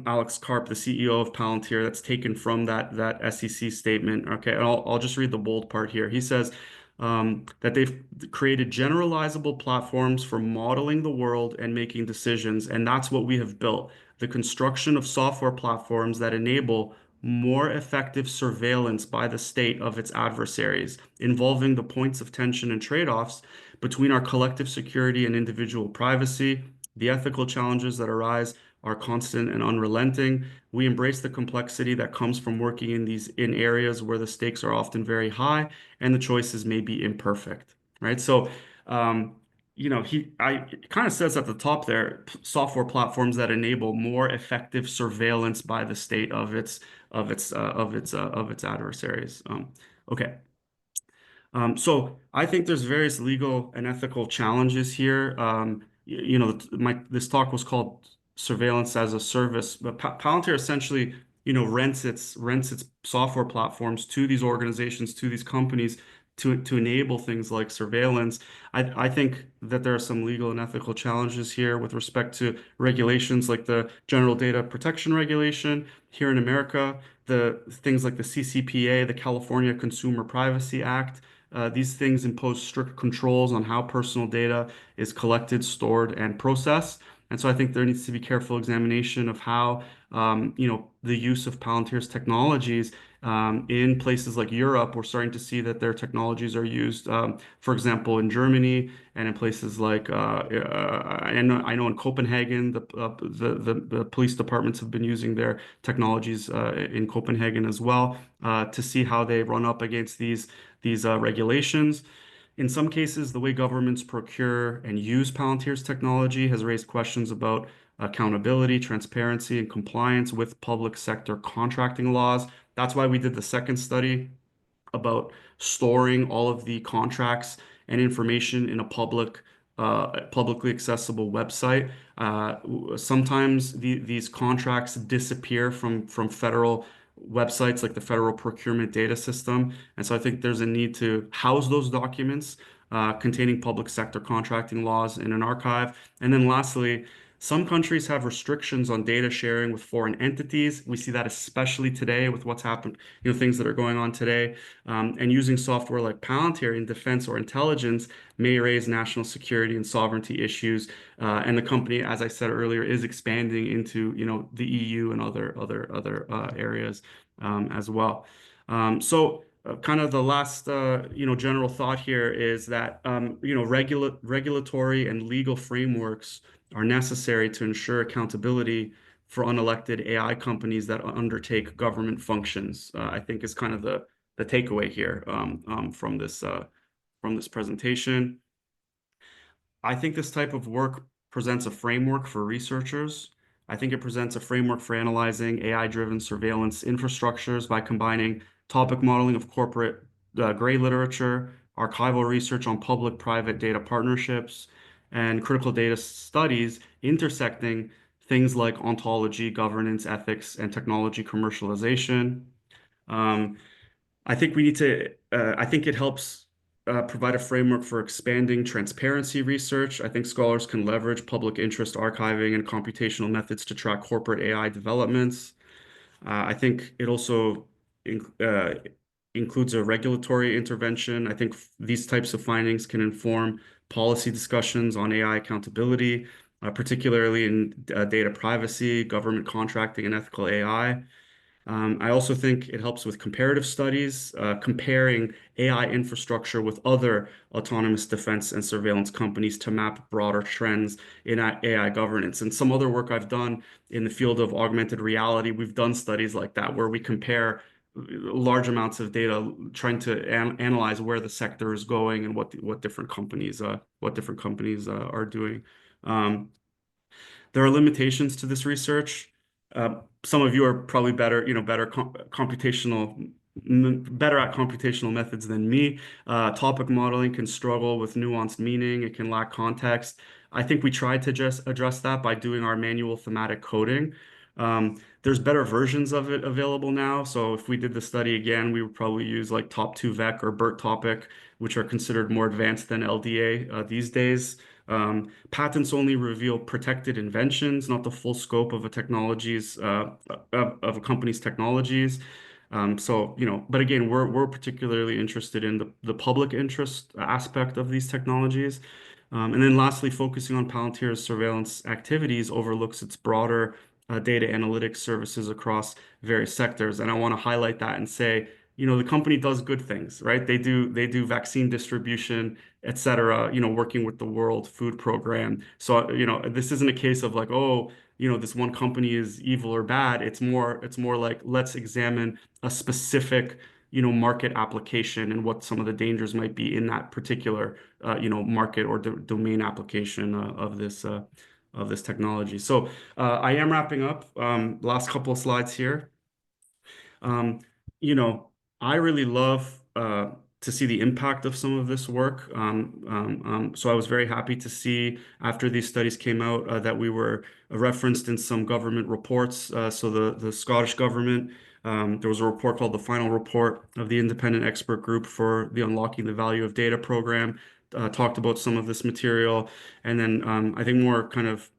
Alex Karp, the CEO of Palantir, that's taken from that SEC statement. Okay, and I'll just read the bold part here. He says that they've created generalizable platforms for modeling the world and making decisions, and that's what we have built. The construction of software platforms that enable more effective surveillance by the state of its adversaries, involving the points of tension and trade-offs between our collective security and individual privacy. The ethical challenges that arise are constant and unrelenting. We embrace the complexity that comes from working in areas where the stakes are often very high and the choices may be imperfect, right? So, he kind of says at the top there, software platforms that enable more effective surveillance by the state of its adversaries. Okay. So I think there's various legal and ethical challenges here. This talk was called Surveillance as a Service, but Palantir essentially, rents its software platforms to these organizations, to these companies to enable things like surveillance. I think that there are some legal and ethical challenges here with respect to regulations like the General Data Protection Regulation here in America, the things like the CCPA, the California Consumer Privacy Act. These things impose strict controls on how personal data is collected, stored, and processed. And so I think there needs to be careful examination of how, the use of Palantir's technologies in places like Europe. We're starting to see that their technologies are used, for example, in Germany and in places like, I know in Copenhagen, the police departments have been using their technologies in Copenhagen as well to see how they run up against these regulations. In some cases, the way governments procure and use Palantir's technology has raised questions about accountability, transparency, and compliance with public sector contracting laws. That's why we did the second study about storing all of the contracts and information in a publicly accessible website. Sometimes these contracts disappear from federal websites like the Federal Procurement Data System. And so I think there's a need to house those documents containing public sector contracting laws in an archive. And then lastly, some countries have restrictions on data sharing with foreign entities. We see that especially today with what's happened, things that are going on today. And using software like Palantir in defense or intelligence may raise national security and sovereignty issues. And the company, as I said earlier, is expanding into, the EU and other areas as well. Kind of the last, general thought here is that, regulatory and legal frameworks are necessary to ensure accountability for unelected AI companies that undertake government functions. I think is kind of the takeaway here from this presentation. I think this type of work presents a framework for researchers. I think it presents a framework for analyzing AI-driven surveillance infrastructures by combining topic modeling of corporate gray literature, archival research on public-private data partnerships, and critical data studies intersecting things like ontology, governance, ethics, and technology commercialization. Um, I think we need to, I think it helps provide a framework for expanding transparency research. I think scholars can leverage public interest archiving and computational methods to track corporate AI developments. I think it also in, uh, includes a regulatory intervention. I think these types of findings can inform policy discussions on AI accountability, particularly in data privacy, government contracting, and ethical AI. I also think it helps with comparative studies, comparing AI infrastructure with other autonomous defense and surveillance companies to map broader trends in AI governance. And some other work I've done in the field of augmented reality, we've done studies like that where we compare large amounts of data, trying to analyze where the sector is going and what different companies are doing. Um, there are limitations to this research. Some of you are probably better, better at computational methods than me. Topic modeling can struggle with nuanced meaning. It can lack context. I think we tried to just address that by doing our manual thematic coding. There's better versions of it available now. So if we did the study again, we would probably use like Top2Vec or BERT Topic, which are considered more advanced than LDA these days. Patents only reveal protected inventions, not the full scope of a company's technologies. But again, we're particularly interested in the public interest aspect of these technologies. And then lastly, focusing on Palantir's surveillance activities overlooks its broader data analytics services across various sectors. And I want to highlight that and say, the company does good things, right? They do vaccine distribution, et cetera, working with the World Food Program. So, this isn't a case of like, oh, this one company is evil or bad. It's more like, let's examine a specific, market application and what some of the dangers might be in that particular, market or domain application of this technology. So, I am wrapping up. Last couple of slides here. Um, you know, I really love to see the impact of some of this work. So I was very happy to see after these studies came out that we were referenced in some government reports. So the Scottish government, there was a report called the Final Report of the Independent Expert Group for the Unlocking the Value of Data program, talked about some of this material. And then I think more kind of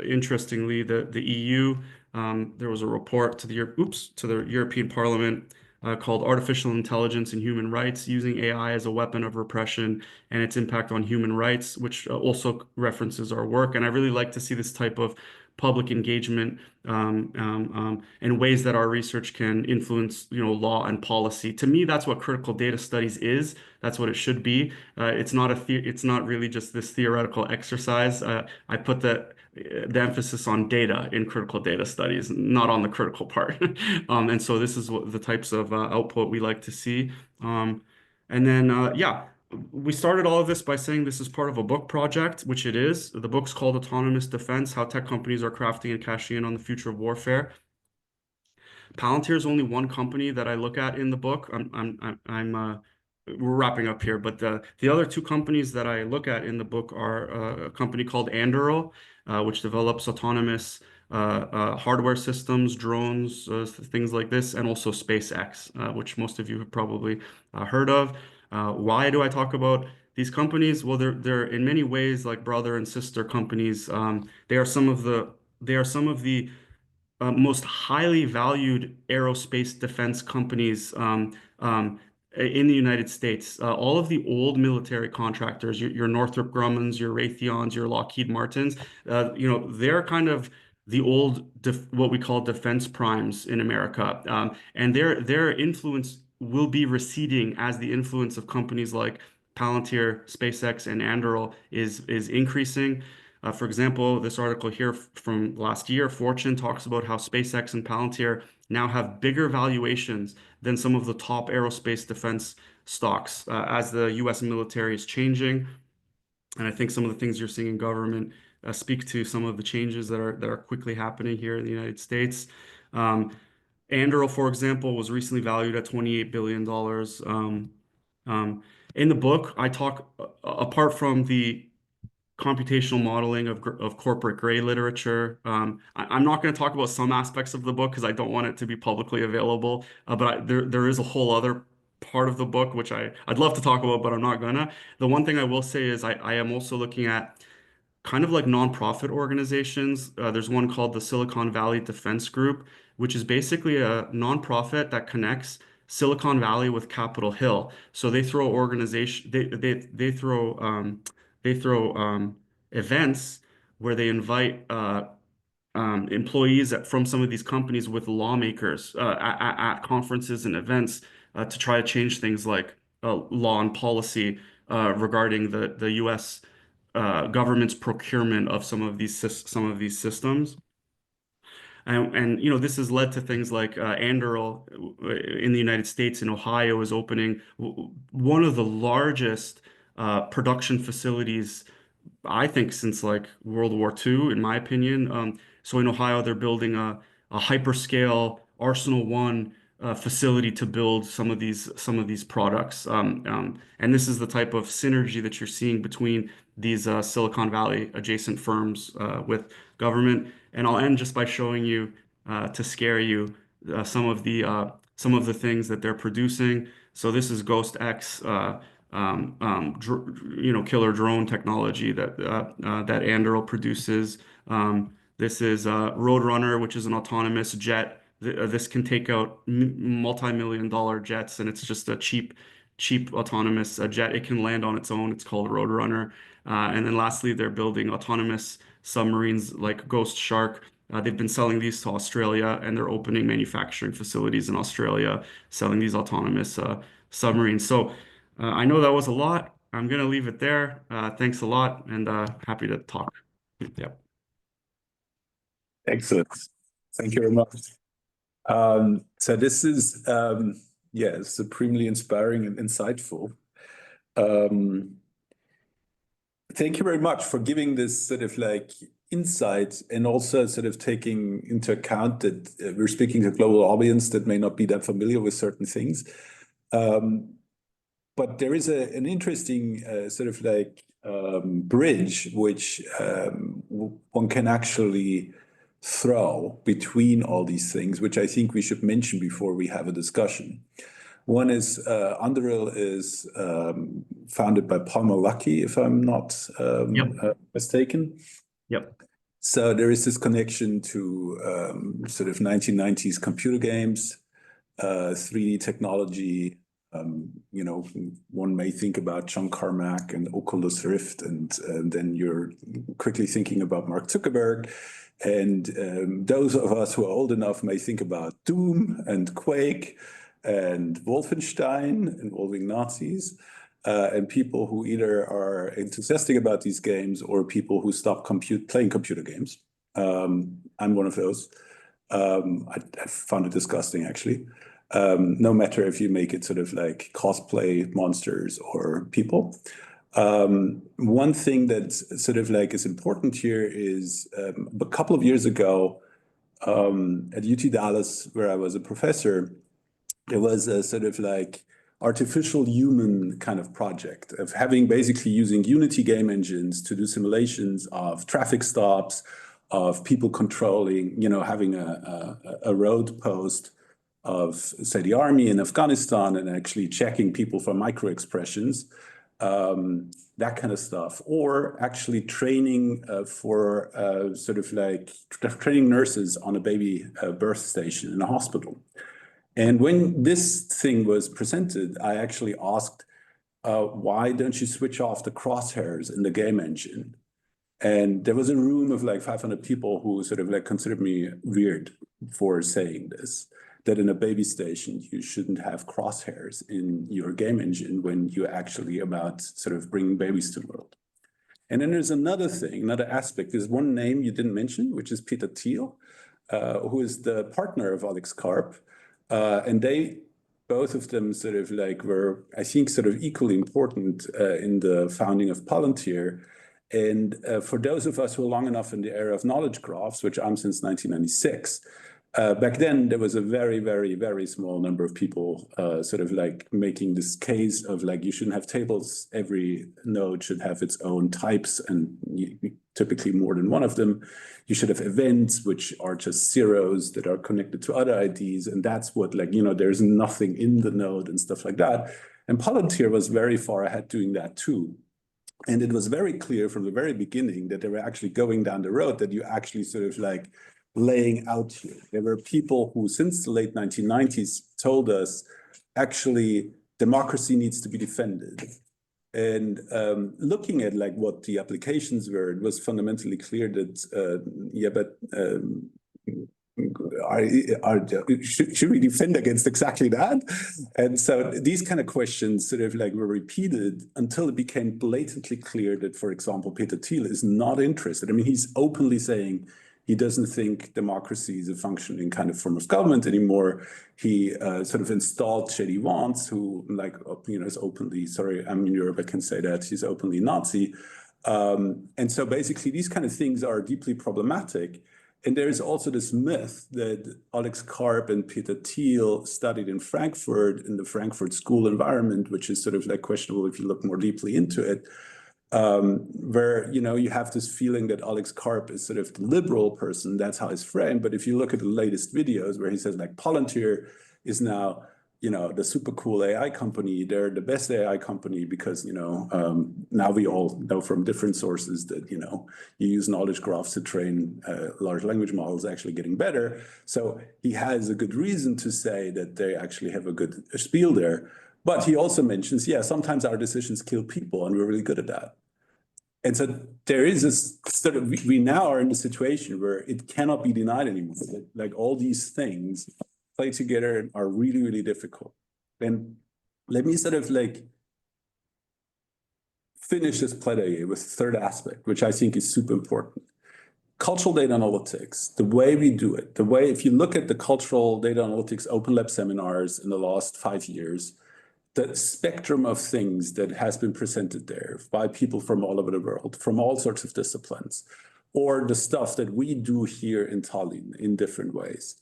interestingly, the EU. There was a report to the European Parliament called Artificial Intelligence and Human Rights, Using AI as a Weapon of Repression and Its Impact on Human Rights, which also references our work. And I really like to see this type of public engagement and ways that our research can influence, law and policy. To me, that's what critical data studies is. That's what it should be. It's not really just this theoretical exercise. I put the emphasis on data in critical data studies, not on the critical part. And so this is what the types of output we like to see. And then, yeah, we started all of this by saying this is part of a book project, which it is. The book's called Autonomous Defense: How Tech Companies Are Crafting and Cashing In on the Future of Warfare. Palantir is only one company that I look at in the book. We're wrapping up here, but the other two companies that I look at in the book are a company called Anduril, which develops autonomous hardware systems, drones, things like this, and also SpaceX, which most of you have probably heard of. Why do I talk about these companies? Well, they're in many ways like brother and sister companies. They are some of the most highly valued aerospace defense companies in the United States. All of the old military contractors, your Northrop Grummons, your Raytheons, your Lockheed Martins, they're kind of the old what we call defense primes in America, and their influence will be receding as the influence of companies like Palantir, SpaceX, and Anduril is increasing. For example, this article here from last year, Fortune talks about how SpaceX and Palantir now have bigger valuations than some of the top aerospace defense stocks as the US military is changing. And I think some of the things you're seeing in government speak to some of the changes that are quickly happening here in the United States. Anduril, for example, was recently valued at $28 billion. In the book, I talk, apart from the computational modeling of corporate gray literature. I'm not going to talk about some aspects of the book because I don't want it to be publicly available. But there is a whole other part of the book which I'd love to talk about, but I'm not gonna. The one thing I will say is I am also looking at kind of like nonprofit organizations. There's one called the Silicon Valley Defense Group, which is basically a nonprofit that connects Silicon Valley with Capitol Hill. So they throw organization they throw events where they invite employees from some of these companies with lawmakers at conferences and events to try to change things like law and policy regarding the U.S. Government's procurement of some of these systems. And you know, this has led to things like Anduril in the United States, in Ohio, is opening one of the largest production facilities, I think, since like World War II, in my opinion. So in Ohio, they're building a hyperscale Arsenal One facility to build some of these products. And this is the type of synergy that you're seeing between these Silicon Valley adjacent firms with government. And I'll end just by showing you to scare you some of the things that they're producing. So this is Ghost X. You know, killer drone technology that Anduril produces. This is Roadrunner, which is an autonomous jet. This can take out multi-million-dollar jets, and it's just a cheap autonomous jet. It can land on its own. It's called Roadrunner. And then lastly, they're building autonomous submarines like Ghost Shark. They've been selling these to Australia, and they're opening manufacturing facilities in Australia, selling these autonomous submarines. So I know that was a lot. I'm going to leave it there. Thanks a lot, and happy to talk. Yep. Excellent. Thank you very much. So this is, yeah, supremely inspiring and insightful. Thank you very much for giving this sort of like insight, and also sort of taking into account that we're speaking to a global audience that may not be that familiar with certain things. But there is an interesting sort of like bridge which one can actually throw between all these things, which I think we should mention before we have a discussion. One is Anduril is founded by Palmer Luckey, if I'm not mistaken. Yep. So there is this connection to sort of 1990s computer games, 3D technology. You know, one may think about John Carmack and Oculus Rift, and then you're quickly thinking about Mark Zuckerberg. And those of us who are old enough may think about Doom and Quake and Wolfenstein involving Nazis, and people who either are enthusiastic about these games or people who stop playing computer games. I'm one of those. I found it disgusting, actually. No matter if you make it sort of like cosplay monsters or people. One thing that sort of like is important here is a couple of years ago at UT Dallas, where I was a professor, there was a sort of like artificial human kind of project of having basically using Unity game engines to do simulations of traffic stops, of people controlling, you know, having a road post of, say, the army in Afghanistan and actually checking people for micro expressions, that kind of stuff, or actually training for sort of like training nurses on a baby birth station in a hospital. And when this thing was presented, I actually asked, why don't you switch off the crosshairs in the game engine? And there was a room of like 500 people who sort of like considered me weird for saying this, that in a baby station, you shouldn't have crosshairs in your game engine when you're actually about sort of bringing babies to the world. And then there's another thing, another aspect. There's one name you didn't mention, which is Peter Thiel, who is the partner of Alex Karp. And they, both of them sort of like were, I think, sort of equally important in the founding of Palantir. And for those of us who are long enough in the era of knowledge graphs, which I'm since 1996, Back then, there was a very, very, very small number of people sort of like making this case of like, you shouldn't have tables. Every node should have its own types and typically more than one of them. You should have events, which are just zeros that are connected to other IDs. And that's what like, there's nothing in the node and stuff like that. And Palantir was very far ahead doing that too. And it was very clear from the very beginning that they were actually going down the road that you actually sort of like laying out here. There were people who, since the late 1990s, told us actually democracy needs to be defended. And looking at like what the applications were, it was fundamentally clear that should we defend against exactly that? And so these kind of questions sort of like were repeated until it became blatantly clear that, for example, Peter Thiel is not interested. I mean, he's openly saying he doesn't think democracy is a functioning kind of form of government anymore. He sort of installed J.D. Vance, who like, is openly, sorry, I'm in Europe, I can say that, he's openly Nazi. And so basically these kind of things are deeply problematic. And there is also this myth that Alex Karp and Peter Thiel studied in Frankfurt, in the Frankfurt school environment, which is sort of like questionable if you look more deeply into it, where, you have this feeling that Alex Karp is sort of the liberal person, that's how he's framed. But if you look at the latest videos where he says like Palantir is now, the super cool AI company, they're the best AI company because, now we all know from different sources that, you use knowledge graphs to train large language models actually getting better. So he has a good reason to say that they actually have a good spiel there. But he also mentions, yeah, sometimes our decisions kill people and we're really good at that. And so there is this sort of, we now are in a situation where it cannot be denied anymore. Like all these things play together and are really, really difficult. And let me sort of like finish this plaidoyer with the third aspect, which I think is super important. Cultural data analytics, the way we do it, if you look at the cultural data analytics open lab seminars in the last 5 years, the spectrum of things that has been presented there by people from all over the world, from all sorts of disciplines, or the stuff that we do here in Tallinn in different ways,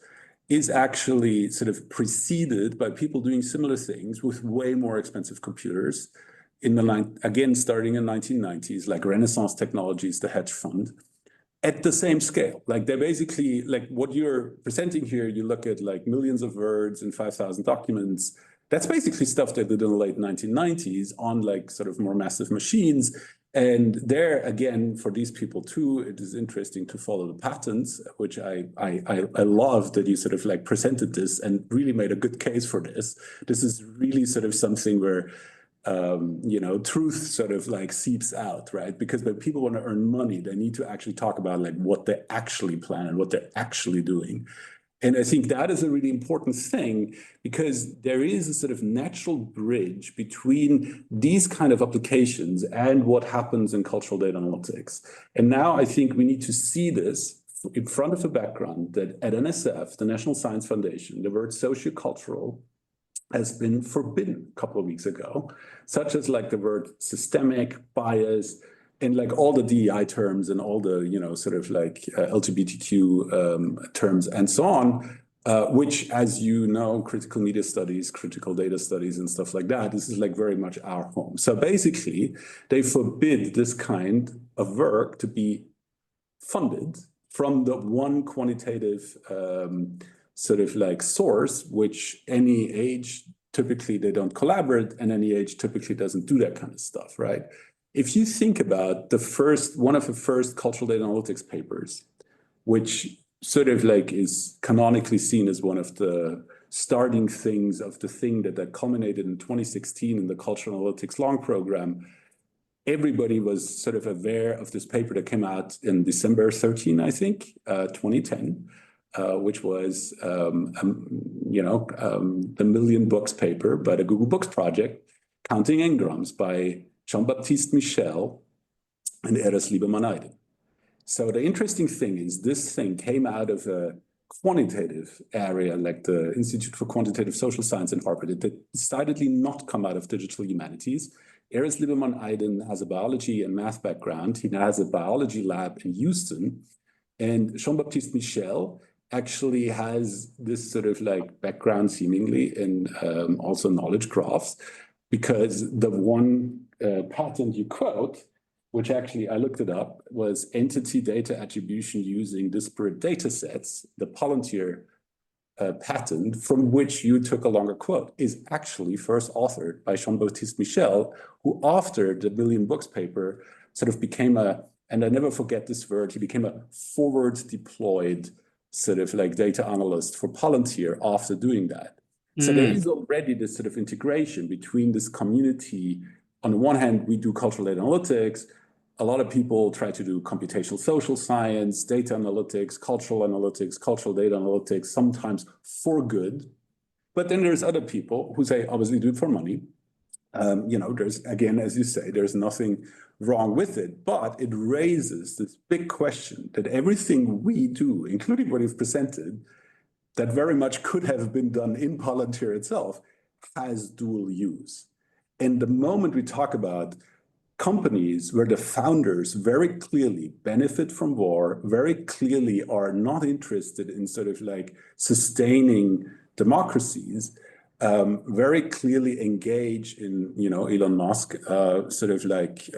is actually sort of preceded by people doing similar things with way more expensive computers again, starting in 1990s, like Renaissance Technologies, the hedge fund, at the same scale. Like they're basically like what you're presenting here, you look at like millions of words and 5,000 documents. That's basically stuff they did in the late 1990s on like sort of more massive machines. And there, again, for these people too, it is interesting to follow the patterns, which I love that you sort of like presented this and really made a good case for this. This is really sort of something where, truth sort of like seeps out, right? Because when people want to earn money, they need to actually talk about like what they actually plan and what they're actually doing. And I think that is a really important thing because there is a sort of natural bridge between these kind of applications and what happens in cultural data analytics. And now I think we need to see this in front of the background that at NSF, the National Science Foundation, the word sociocultural has been forbidden a couple of weeks ago, such as like the word systemic, bias, and like all the DEI terms and all the, sort of like LGBTQ terms and so on, which, as you know, critical media studies, critical data studies and stuff like that, this is like very much our home. So basically, they forbid this kind of work to be funded from the one quantitative sort of like source, which any age, typically they don't collaborate, and any age typically doesn't do that kind of stuff, right? If you think about one of the first cultural data analytics papers, which sort of like is canonically seen as one of the starting things of the thing that culminated in 2016 in the cultural analytics long program, everybody was sort of aware of this paper that came out in December 13, I think, 2010, which was, the Million Books paper by the Google Books project, Counting Engrams by Jean-Baptiste Michel and Eres Lieberman-Eiden. So the interesting thing is this thing came out of a quantitative area like the Institute for Quantitative Social Science in Harvard. It did decidedly not come out of digital humanities. Eres Lieberman-Eiden has a biology and math background. He now has a biology lab in Houston. And Jean-Baptiste Michel actually has this sort of like background seemingly in also knowledge graphs, because the one patent you quote, which actually I looked it up, was entity data attribution using disparate data sets, the Palantir patent, from which you took a longer quote, is actually first authored by Jean-Baptiste Michel, who after the Billion Books paper sort of became a, and I never forget this word, he became a forward deployed sort of like data analyst for Palantir after doing that. So there is already this sort of integration between this community. On the one hand, we do cultural data analytics. A lot of people try to do computational social science, data analytics, cultural data analytics, sometimes for good. But then there's other people who say, obviously do it for money. There's, again, as you say, there's nothing wrong with it, but it raises this big question that everything we do, including what you've presented, that very much could have been done in Palantir itself, has dual use. And the moment we talk about companies where the founders very clearly benefit from war, very clearly are not interested in sort of like sustaining democracies, very clearly engage in, Elon Musk sort of like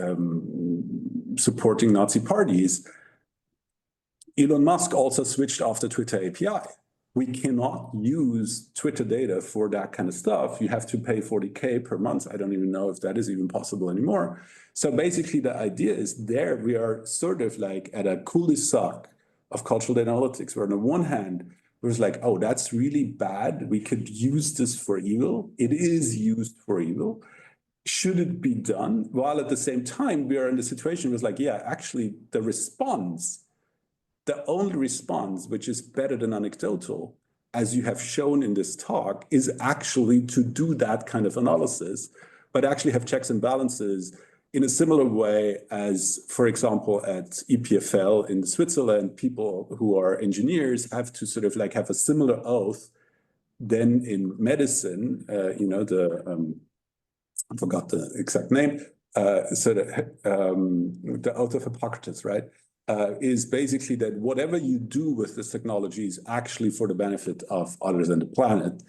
supporting Nazi parties. Elon Musk also switched off the Twitter API. We cannot use Twitter data for that kind of stuff. You have to pay 40K per month. I don't even know if that is even possible anymore. So basically the idea is there we are sort of like at a cul-de-sac of cultural data analytics, where on the one hand, it was like, oh, that's really bad. We could use this for evil. It is used for evil. Should it be done? While at the same time, we are in the situation where it's like, yeah, actually the response, the only response, which is better than anecdotal, as you have shown in this talk, is actually to do that kind of analysis, but actually have checks and balances in a similar way as, for example, at EPFL in Switzerland, people who are engineers have to sort of like have a similar oath than in medicine, I forgot the exact name, the oath of Hippocrates, right? Is basically that whatever you do with this technology is actually for the benefit of others and the planet,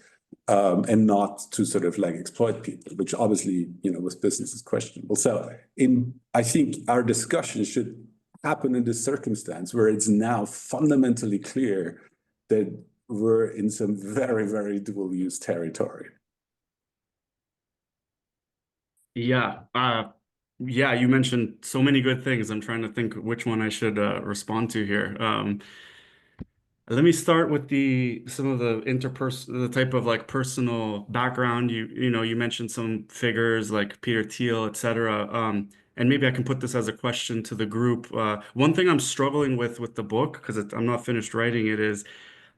and not to sort of like exploit people, which obviously, with business is questionable. So I think our discussion should happen in this circumstance where it's now fundamentally clear that we're in some very, very dual use territory. Yeah. Yeah, you mentioned so many good things. I'm trying to think which one I should respond to here. Let me start with some of the type of like personal background. You mentioned some figures like Peter Thiel, etc. And maybe I can put this as a question to the group. One thing I'm struggling with the book, because I'm not finished writing it, is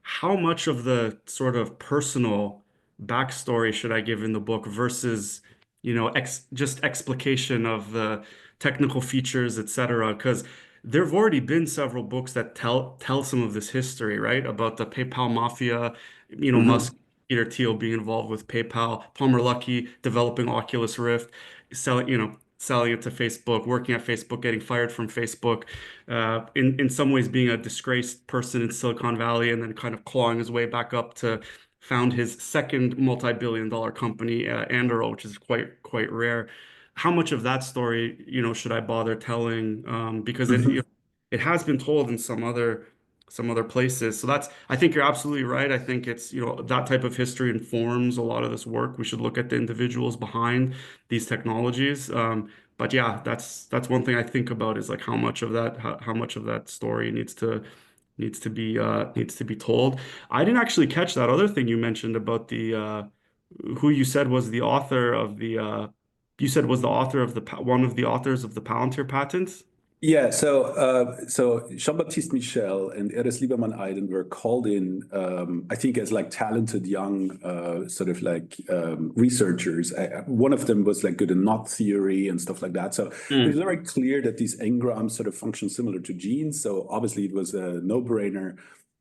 how much of the sort of personal backstory should I give in the book versus, just explication of the technical features, etc. Because there have already been several books that tell some of this history, right? About the PayPal mafia, Musk, Peter Thiel being involved with PayPal, Palmer Luckey developing Oculus Rift, selling it to Facebook, working at Facebook, getting fired from Facebook, in some ways being a disgraced person in Silicon Valley, and then kind of clawing his way back up to found his second multi-billion-dollar company, Anduril, which is quite rare. How much of that story, should I bother telling? Because it has been told in some other places. So I think you're absolutely right. I think it's, that type of history informs a lot of this work. We should look at the individuals behind these technologies. But yeah, that's one thing I think about, is like how much of that story needs to be told. I didn't actually catch that other thing you mentioned about the who you said was the author of you said was the author of one of the authors of the Palantir patents. Yeah, so Jean-Baptiste Michel and Erez Lieberman-Eiden were called in, I think, as like talented young sort of like researchers. One of them was like good in knot theory and stuff like that. So it was very clear that these engrams sort of function similar to genes. So obviously it was a no-brainer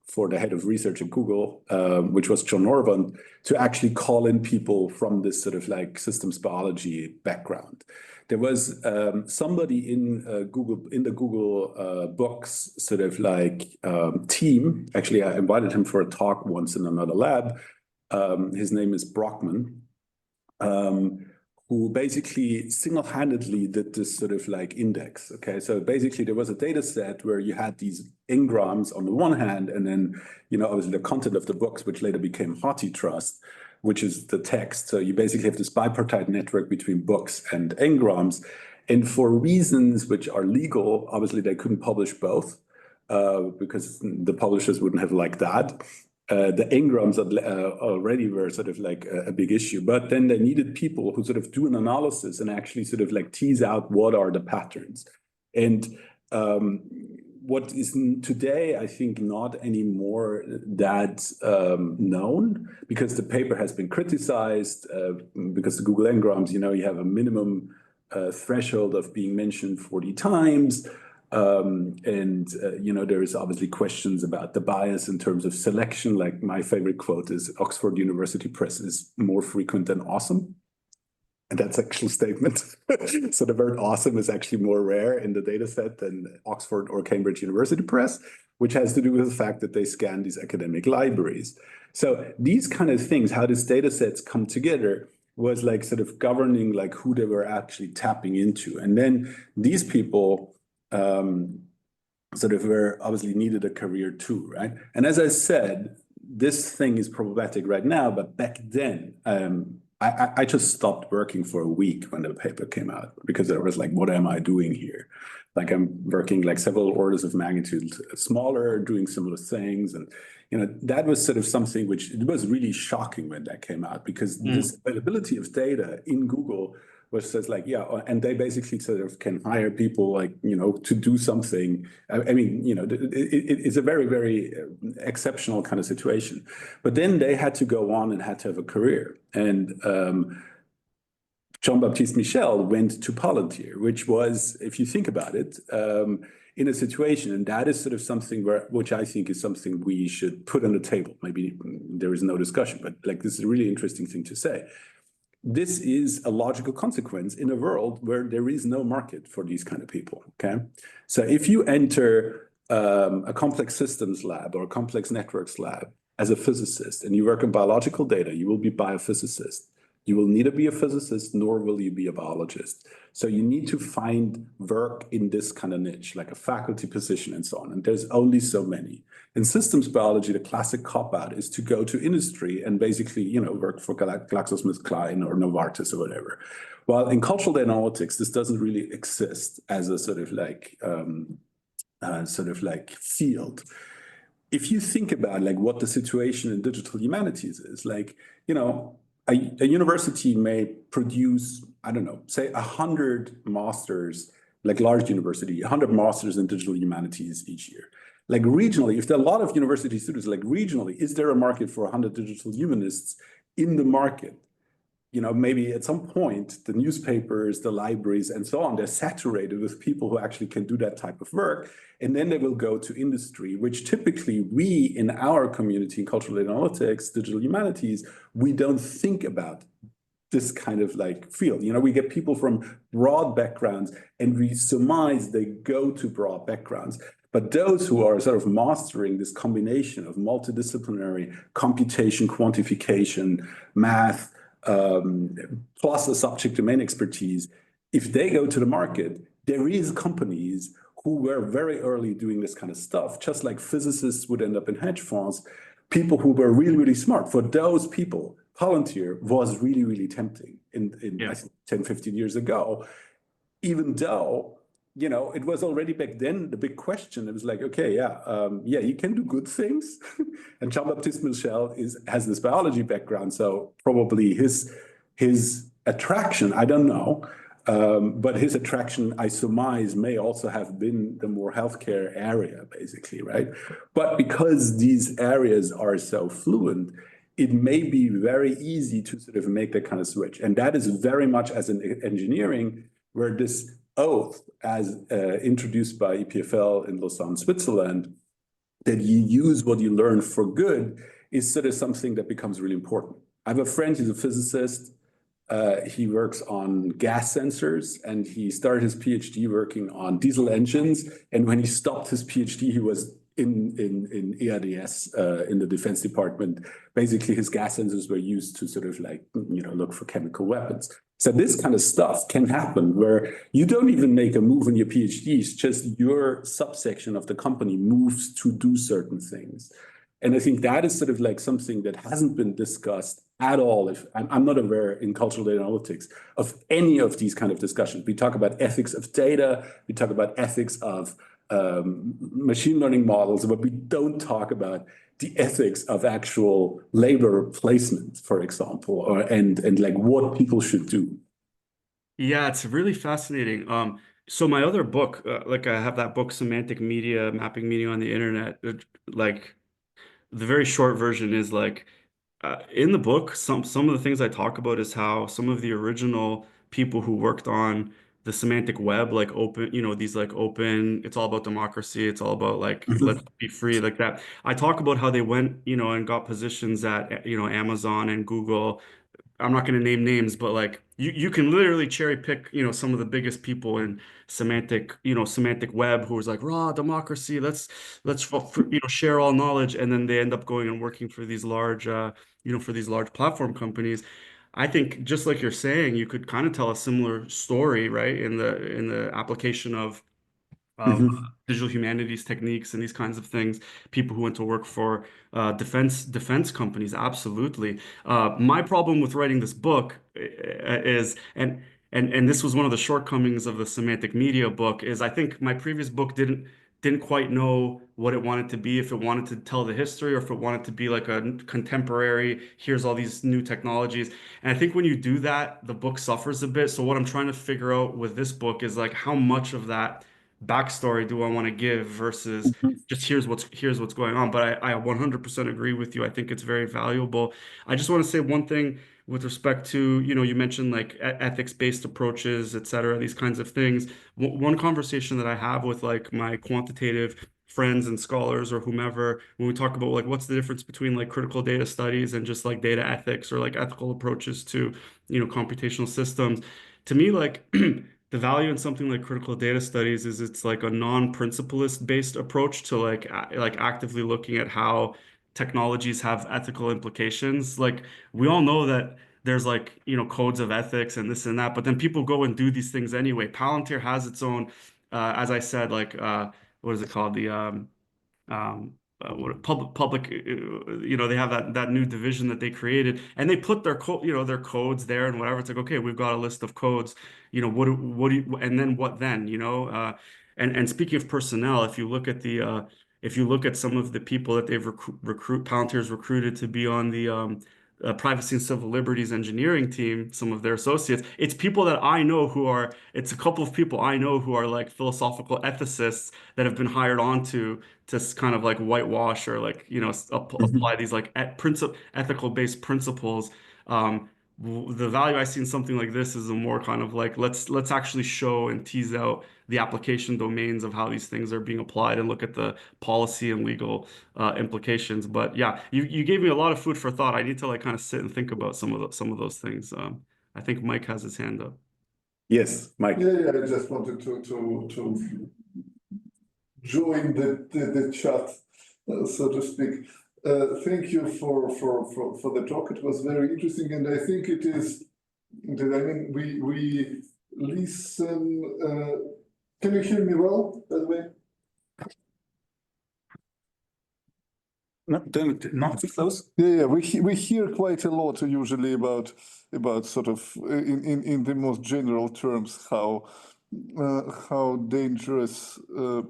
for the head of research at Google, which was John Orban, to actually call in people from this sort of like systems biology background. There was somebody in the Google Books sort of like team. Actually, I invited him for a talk once in another lab. His name is Brockman, who basically single-handedly did this sort of like index. Okay, so basically there was a data set where you had these engrams on the one hand, and then, you know, obviously the content of the books, which later became HathiTrust, which is the text. So you basically have this bipartite network between books and engrams. And for reasons which are legal, obviously they couldn't publish both because the publishers wouldn't have liked that. The engrams already were sort of like a big issue, but then they needed people who sort of do an analysis and actually sort of like tease out what are the patterns. And what is today, I think, not anymore that known, because the paper has been criticized because the Google engrams, you know, you have a minimum threshold of being mentioned 40 times. You know, there is obviously questions about the bias in terms of selection. Like my favorite quote is Oxford University Press is more frequent than awesome. And that's actually a statement. So the word awesome is actually more rare in the data set than Oxford or Cambridge University Press, which has to do with the fact that they scan these academic libraries. So these kind of things, how these data sets come together, was like sort of governing like who they were actually tapping into. And then these people sort of were obviously needed a career too, right? And as I said, this thing is problematic right now, but back then, I just stopped working for a week when the paper came out, because I was like, what am I doing here? Like I'm working like several orders of magnitude smaller, doing similar things. And, you know, that was sort of something which it was really shocking when that came out, because this availability of data in Google was just like, yeah, and they basically sort of can hire people like, you know, to do something. I mean, you know, it's a very, very exceptional kind of situation. But then they had to go on and had to have a career. And Jean-Baptiste Michel went to Palantir, which was, if you think about it, in a situation, and that is sort of something which I think is something we should put on the table. Maybe there is no discussion, but like this is a really interesting thing to say. This is a logical consequence in a world where there is no market for these kind of people, okay? So if you enter a complex systems lab or a complex networks lab as a physicist and you work on biological data, you will be a biophysicist. You will neither be a physicist nor will you be a biologist. So you need to find work in this kind of niche, like a faculty position and so on. And there's only so many. In systems biology, the classic cop-out is to go to industry and basically, you know, work for GlaxoSmithKline or Novartis or whatever. While in cultural data analytics, this doesn't really exist as a sort of like field. If you think about like what the situation in digital humanities is, like, you know, a university may produce, I don't know, say 100 masters, like large university, 100 masters in digital humanities each year. Like regionally, if there are a lot of university students, like regionally, is there a market for 100 digital humanists in the market? You know, maybe at some point, the newspapers, the libraries, and so on, they're saturated with people who actually can do that type of work. And then they will go to industry, which typically we in our community in cultural data analytics, digital humanities, we don't think about this kind of like field. You know, we get people from broad backgrounds and we surmise they go to broad backgrounds. But those who are sort of mastering this combination of multidisciplinary computation, quantification, math, plus a subject domain expertise, if they go to the market, there is companies who were very early doing this kind of stuff, just like physicists would end up in hedge funds, people who were really, really smart. For those people, Palantir was really, really tempting in I think 10, 15 years ago, even though, you know, it was already back then the big question. It was like, okay, yeah, he can do good things. And Jean-Baptiste Michel has this biology background, so probably his attraction, I don't know, but his attraction, I surmise, may also have been the more healthcare area, basically, right? But because these areas are so fluent, it may be very easy to sort of make that kind of switch. And that is very much as in engineering, where this oath, as introduced by EPFL in Lausanne, Switzerland, that you use what you learn for good is sort of something that becomes really important. I have a friend, he's a physicist. He works on gas sensors, and he started his PhD working on diesel engines. And when he stopped his PhD, he was in Iliadis, in the Defense Department. Basically, his gas sensors were used to sort of like, look for chemical weapons. So this kind of stuff can happen where you don't even make a move in your PhD. It's just your subsection of the company moves to do certain things. And I think that is sort of like something that hasn't been discussed at all. If I'm not aware in cultural data analytics of any of these kind of discussions. We talk about ethics of data, we talk about ethics of machine learning models, but we don't talk about the ethics of actual labor placement, for example, and like what people should do. Yeah, it's really fascinating. So my other book, like I have that book, Semantic Media, Mapping Media on the Internet. Like the very short version is like in the book, some of the things I talk about is how some of the original people who worked on the semantic web, like open, these like open, it's all about democracy, it's all about like let's Mhm. be free, like that. I talk about how they went, and got positions at, Amazon and Google. I'm not going to name names, but like you can literally cherry pick, some of the biggest people in semantic web who was like raw democracy. Let's share all knowledge, and then they end up going and working for these large for these large platform companies. I think just like you're saying, you could kind of tell a similar story, right? In the application of Mhm. digital humanities techniques and these kinds of things. People who went to work for defense companies, absolutely. My problem with writing this book is, and this was one of the shortcomings of the semantic media book, is I think my previous book didn't quite know what it wanted to be, if it wanted to tell the history or if it wanted to be like a contemporary, here's all these new technologies. And I think when you do that, the book suffers a bit. So what I'm trying to figure out with this book is like how much of that backstory do I want to give versus Mhm. just here's what's going on. But I 100% agree with you. I think it's very valuable. I just want to say one thing with respect to, you mentioned like ethics-based approaches, et cetera, these kinds of things. One conversation that I have with like my quantitative friends and scholars or whomever, when we talk about like what's the difference between like critical data studies and just like data ethics or like ethical approaches to, computational systems, to me, like the value in something like critical data studies is it's like a non-principalist based approach to like actively looking at how technologies have ethical implications. Like we all know that there's like, codes of ethics and this and that, but then people go and do these things anyway. Palantir has its own, as I said, like what is it called? The what public they have that new division that they created, and they put their code, their codes there and whatever. It's like, okay, we've got a list of codes, what do you, and then what then, and speaking of personnel, if you look at some of the people that they've Palantir's recruited to be on the privacy and civil liberties engineering team, some of their associates, it's people that I know it's a couple of people I know who are like philosophical ethicists that have been hired on to kind of like whitewash or like, apply Mhm. these like ethical based principles. Um, the value I see in something like this is a more kind of like let's actually show and tease out the application domains of how these things are being applied and look at the policy and legal implications. But yeah, you gave me a lot of food for thought. I need to like kind of sit and think about some of those things. I think Mike has his hand up. Yes, Mike. Yeah, I just wanted to join the chat, so to speak. Thank you for the talk. It was very interesting, and I think it is. I mean, we listen. Can you hear me well, by the way? Not too close. Yeah, we hear quite a lot usually about sort of in the most general terms how dangerous or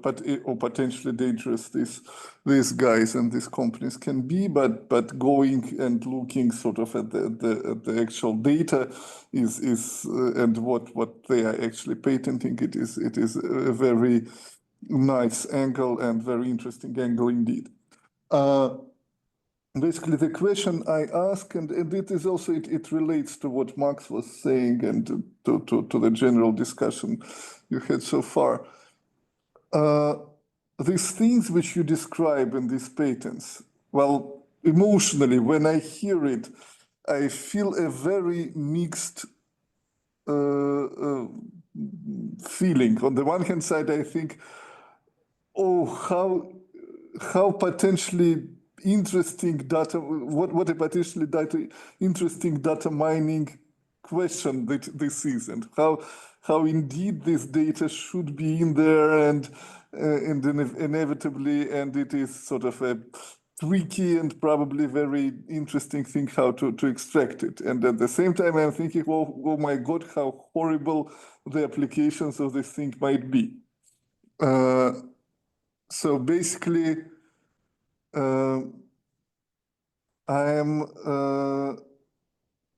potentially dangerous these guys and these companies can be, but going and looking sort of at the actual data is and what they are actually patenting, it is a very nice angle and very interesting angle indeed. Basically, the question I ask, and it is also, it relates to what Max was saying and to the general discussion you had so far. these things which you describe in these patents, well, emotionally, when I hear it, I feel a very mixed feeling. On the one hand side, I think, oh, how potentially interesting data, what a potentially interesting data mining question that this is, and how indeed this data should be in there, and inevitably, and it is sort of a tricky and probably very interesting thing how to extract it. And at the same time, I'm thinking, oh my God, how horrible the applications of this thing might be. So basically, I'm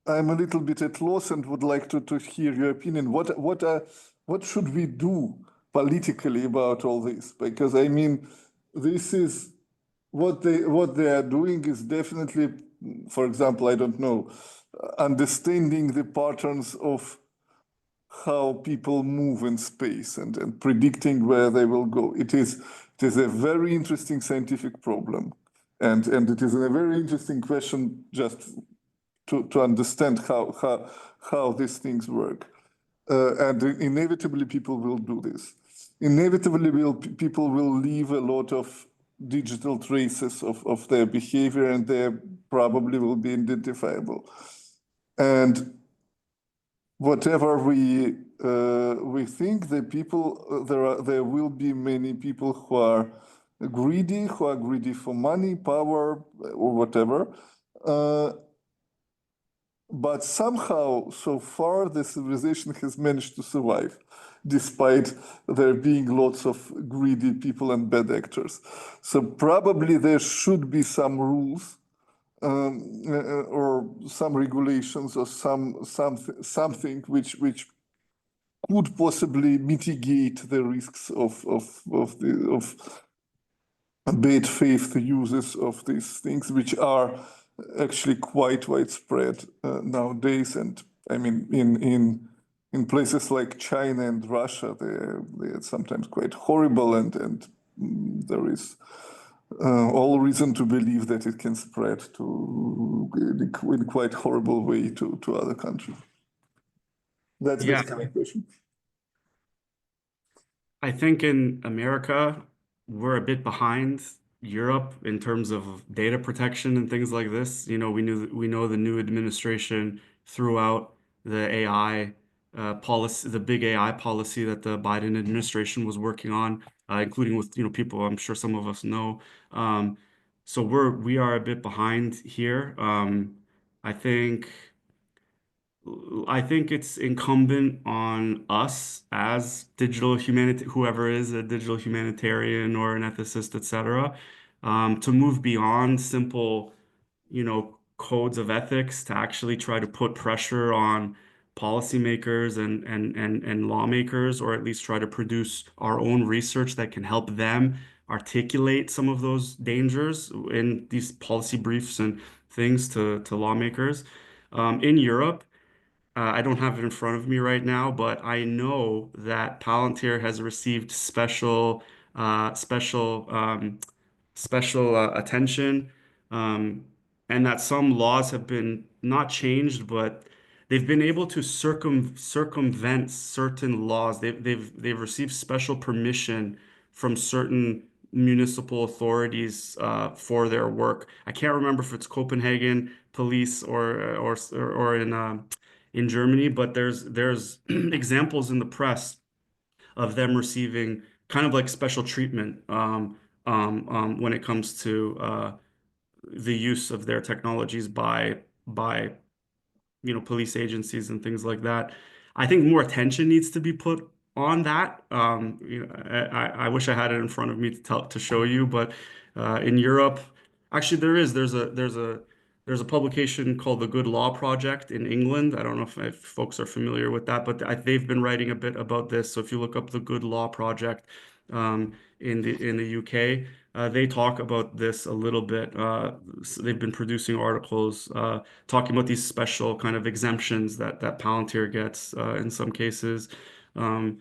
a little bit at loss and would like to hear your opinion. What should we do politically about all this? Because I mean, this is what they are doing is definitely, for example, I don't know, understanding the patterns of how people move in space and predicting where they will go. It is a very interesting scientific problem. And it is a very interesting question just to understand how these things work. And inevitably people will do this. Inevitably people will leave a lot of digital traces of their behavior, and they probably will be identifiable. And whatever we think, the people there will be many people who are greedy for money, power, or whatever. But somehow, so far, the civilization has managed to survive, despite there being lots of greedy people and bad actors. So probably there should be some rules or some regulations or something which could possibly mitigate the risks of bad faith uses of these things, which are actually quite widespread nowadays. And I mean, in places like China and Russia, they're sometimes quite horrible, and there is all reason to believe that it can spread in quite horrible way to other countries. That's Yeah, basically my question. I think in America, we're a bit behind Europe in terms of data protection and things like this. You know, we know the new administration threw out the AI policy, the big AI policy that the Biden administration was working on, including with, people I'm sure some of us know. So we are a bit behind here. I think. I think it's incumbent on us as whoever is a digital humanitarian or an ethicist, etc., to move beyond simple, codes of ethics to actually try to put pressure on policymakers and lawmakers, or at least try to produce our own research that can help them articulate some of those dangers in these policy briefs and things to lawmakers. In Europe, I don't have it in front of me right now, but I know that Palantir has received special attention, um, and that some laws have been not changed, but they've been able to circumvent certain laws. They've received special permission from certain municipal authorities for their work. I can't remember if it's Copenhagen police or in Germany, but there's examples in the press of them receiving kind of like special treatment when it comes to the use of their technologies by police agencies and things like that. I think more attention needs to be put on that. I wish I had it in front of me to show you, but in Europe, actually there's a publication called the Good Law Project in England. I don't know if folks are familiar with that, but they've been writing a bit about this. So if you look up the Good Law Project in the UK, they talk about this a little bit. So they've been producing articles talking about these special kind of exemptions that Palantir gets in some cases. Um,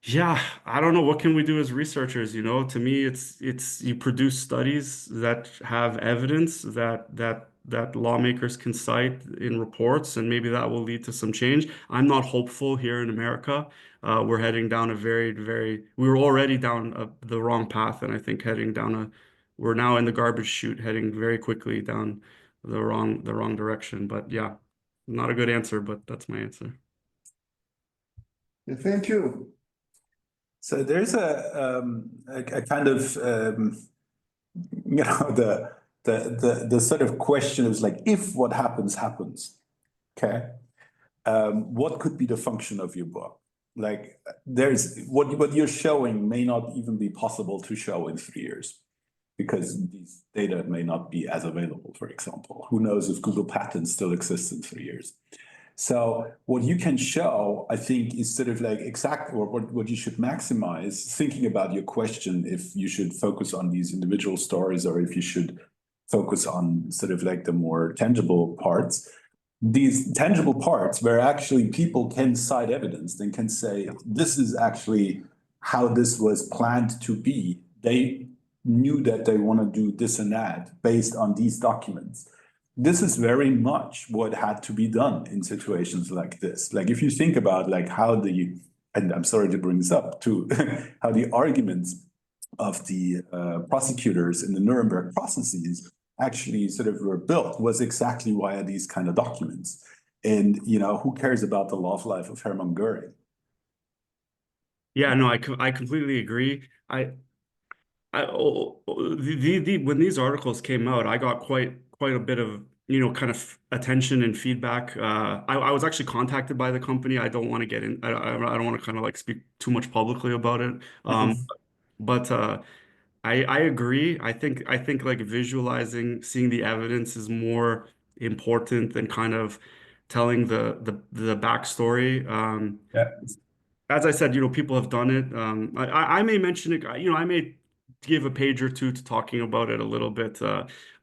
Yeah, I don't know. What can we do as researchers? You know, to me, it's you produce studies that have evidence that lawmakers can cite in reports, and maybe that will lead to some change. I'm not hopeful here in America. We're heading down a we were already down the wrong path, and I think we're now in the garbage chute, heading very quickly down the wrong direction. But yeah, not a good answer, but that's my answer. Yeah, thank you. So there's a kind of you know the sort of question is like, if what happens happens, okay, what could be the function of your book? Like, there's what you're showing may not even be possible to show in 3 years because these data may not be as available, for example. Who knows if Google Patents still exists in 3 years? So what you can show, I think, is sort of like or what you should maximize, thinking about your question, if you should focus on these individual stories or if you should focus on sort of like the more tangible parts. These tangible parts where actually people can cite evidence, they can say, this is actually how this was planned to be. They knew that they want to do this and that based on these documents. This is very much what had to be done in situations like this. Like, if you think about like how and I'm sorry to bring this up too, how the arguments of the prosecutors in the Nuremberg processes actually sort of were built was exactly via these kind of documents. And, you know, who cares about the love life of Hermann Goering? Yeah, no, I completely agree. When these articles came out, I got quite a bit of, you know, kind of attention and feedback. I was actually contacted by the company. I don't want to get in. I don't want to kind of like speak too much publicly about it. But I agree. I think like visualizing, seeing the evidence is more important than kind of telling the backstory. Yeah. As I said, you know, people have done it. I may mention it, you know, I may give a page or two to talking about it a little bit.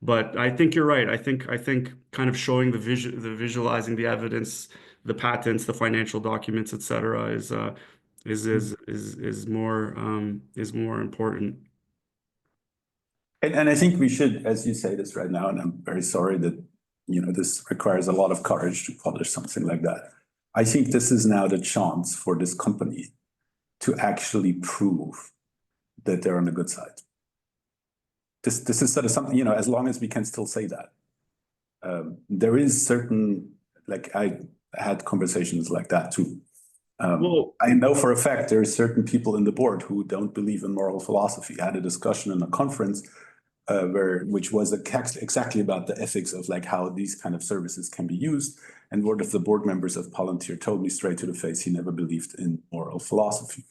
But I think you're right. I think kind of showing the visualizing the evidence, the patents, the financial documents, etc., is more important. And I think we should, as you say this right now, and I'm very sorry that, you know, this requires a lot of courage to publish something like that. I think this is now the chance for this company to actually prove that they're on the good side. This is sort of something, you know, as long as we can still say that. There is certain, like, I had conversations like that too. Well, I know for a fact there are certain people in the board who don't believe in moral philosophy. I had a discussion in a conference which was exactly about the ethics of like how these kind of services can be used. And one of the board members of Palantir told me straight to the face he never believed in moral philosophy.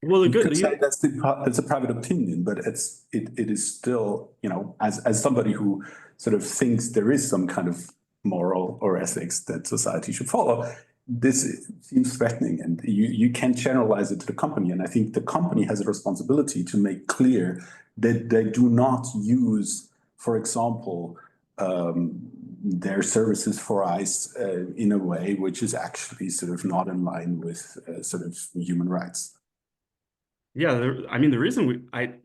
well, You could say that's a private opinion, but it is still, you know, as somebody who sort of thinks there is some kind of moral or ethics that society should follow, this seems threatening, and you can't generalize it to the company. And I think the company has a responsibility to make clear that they do not use, for example, their services for ICE in a way which is actually sort of not in line with sort of human rights. Yeah, I mean,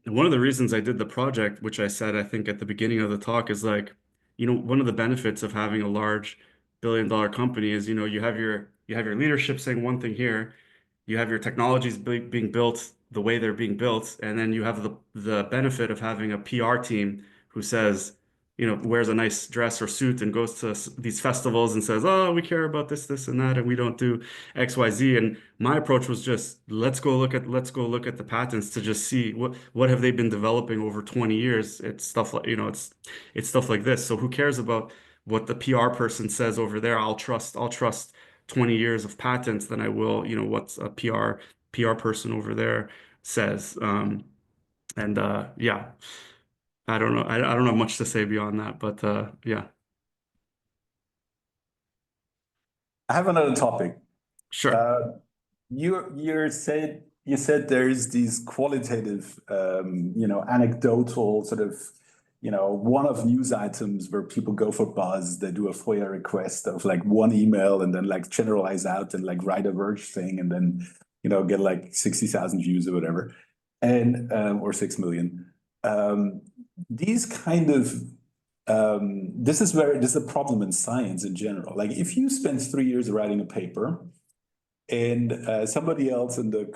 one of the reasons I did the project, which I said, I think at the beginning of the talk, is like, you know, one of the benefits of having a large billion-dollar company is, you know, you have your leadership saying one thing here, you have your technologies being built the way they're being built, and then you have the benefit of having a PR team who says, you know, wears a nice dress or suit and goes to these festivals and says, oh, we care about this and that, and we don't do XYZ. And my approach was just let's go look at the patents to just see what have they been developing over 20 years. It's stuff like, you know, it's stuff like this. So who cares about what the PR person says over there? I'll trust 20 years of patents than I will, you know, what a PR person over there says. Yeah, I don't know. I don't have much to say beyond that, but yeah, I have another topic. sure. You said there's these qualitative, you know, anecdotal sort of, you know, one-off news items where people go for buzz. They do a FOIA request of like one email and then like generalize out and like write a Verge thing and then get like 60,000 views or whatever, and or 6 million. These kind of this is a problem in science in general. Like if you spend 3 years writing a paper, and somebody else in the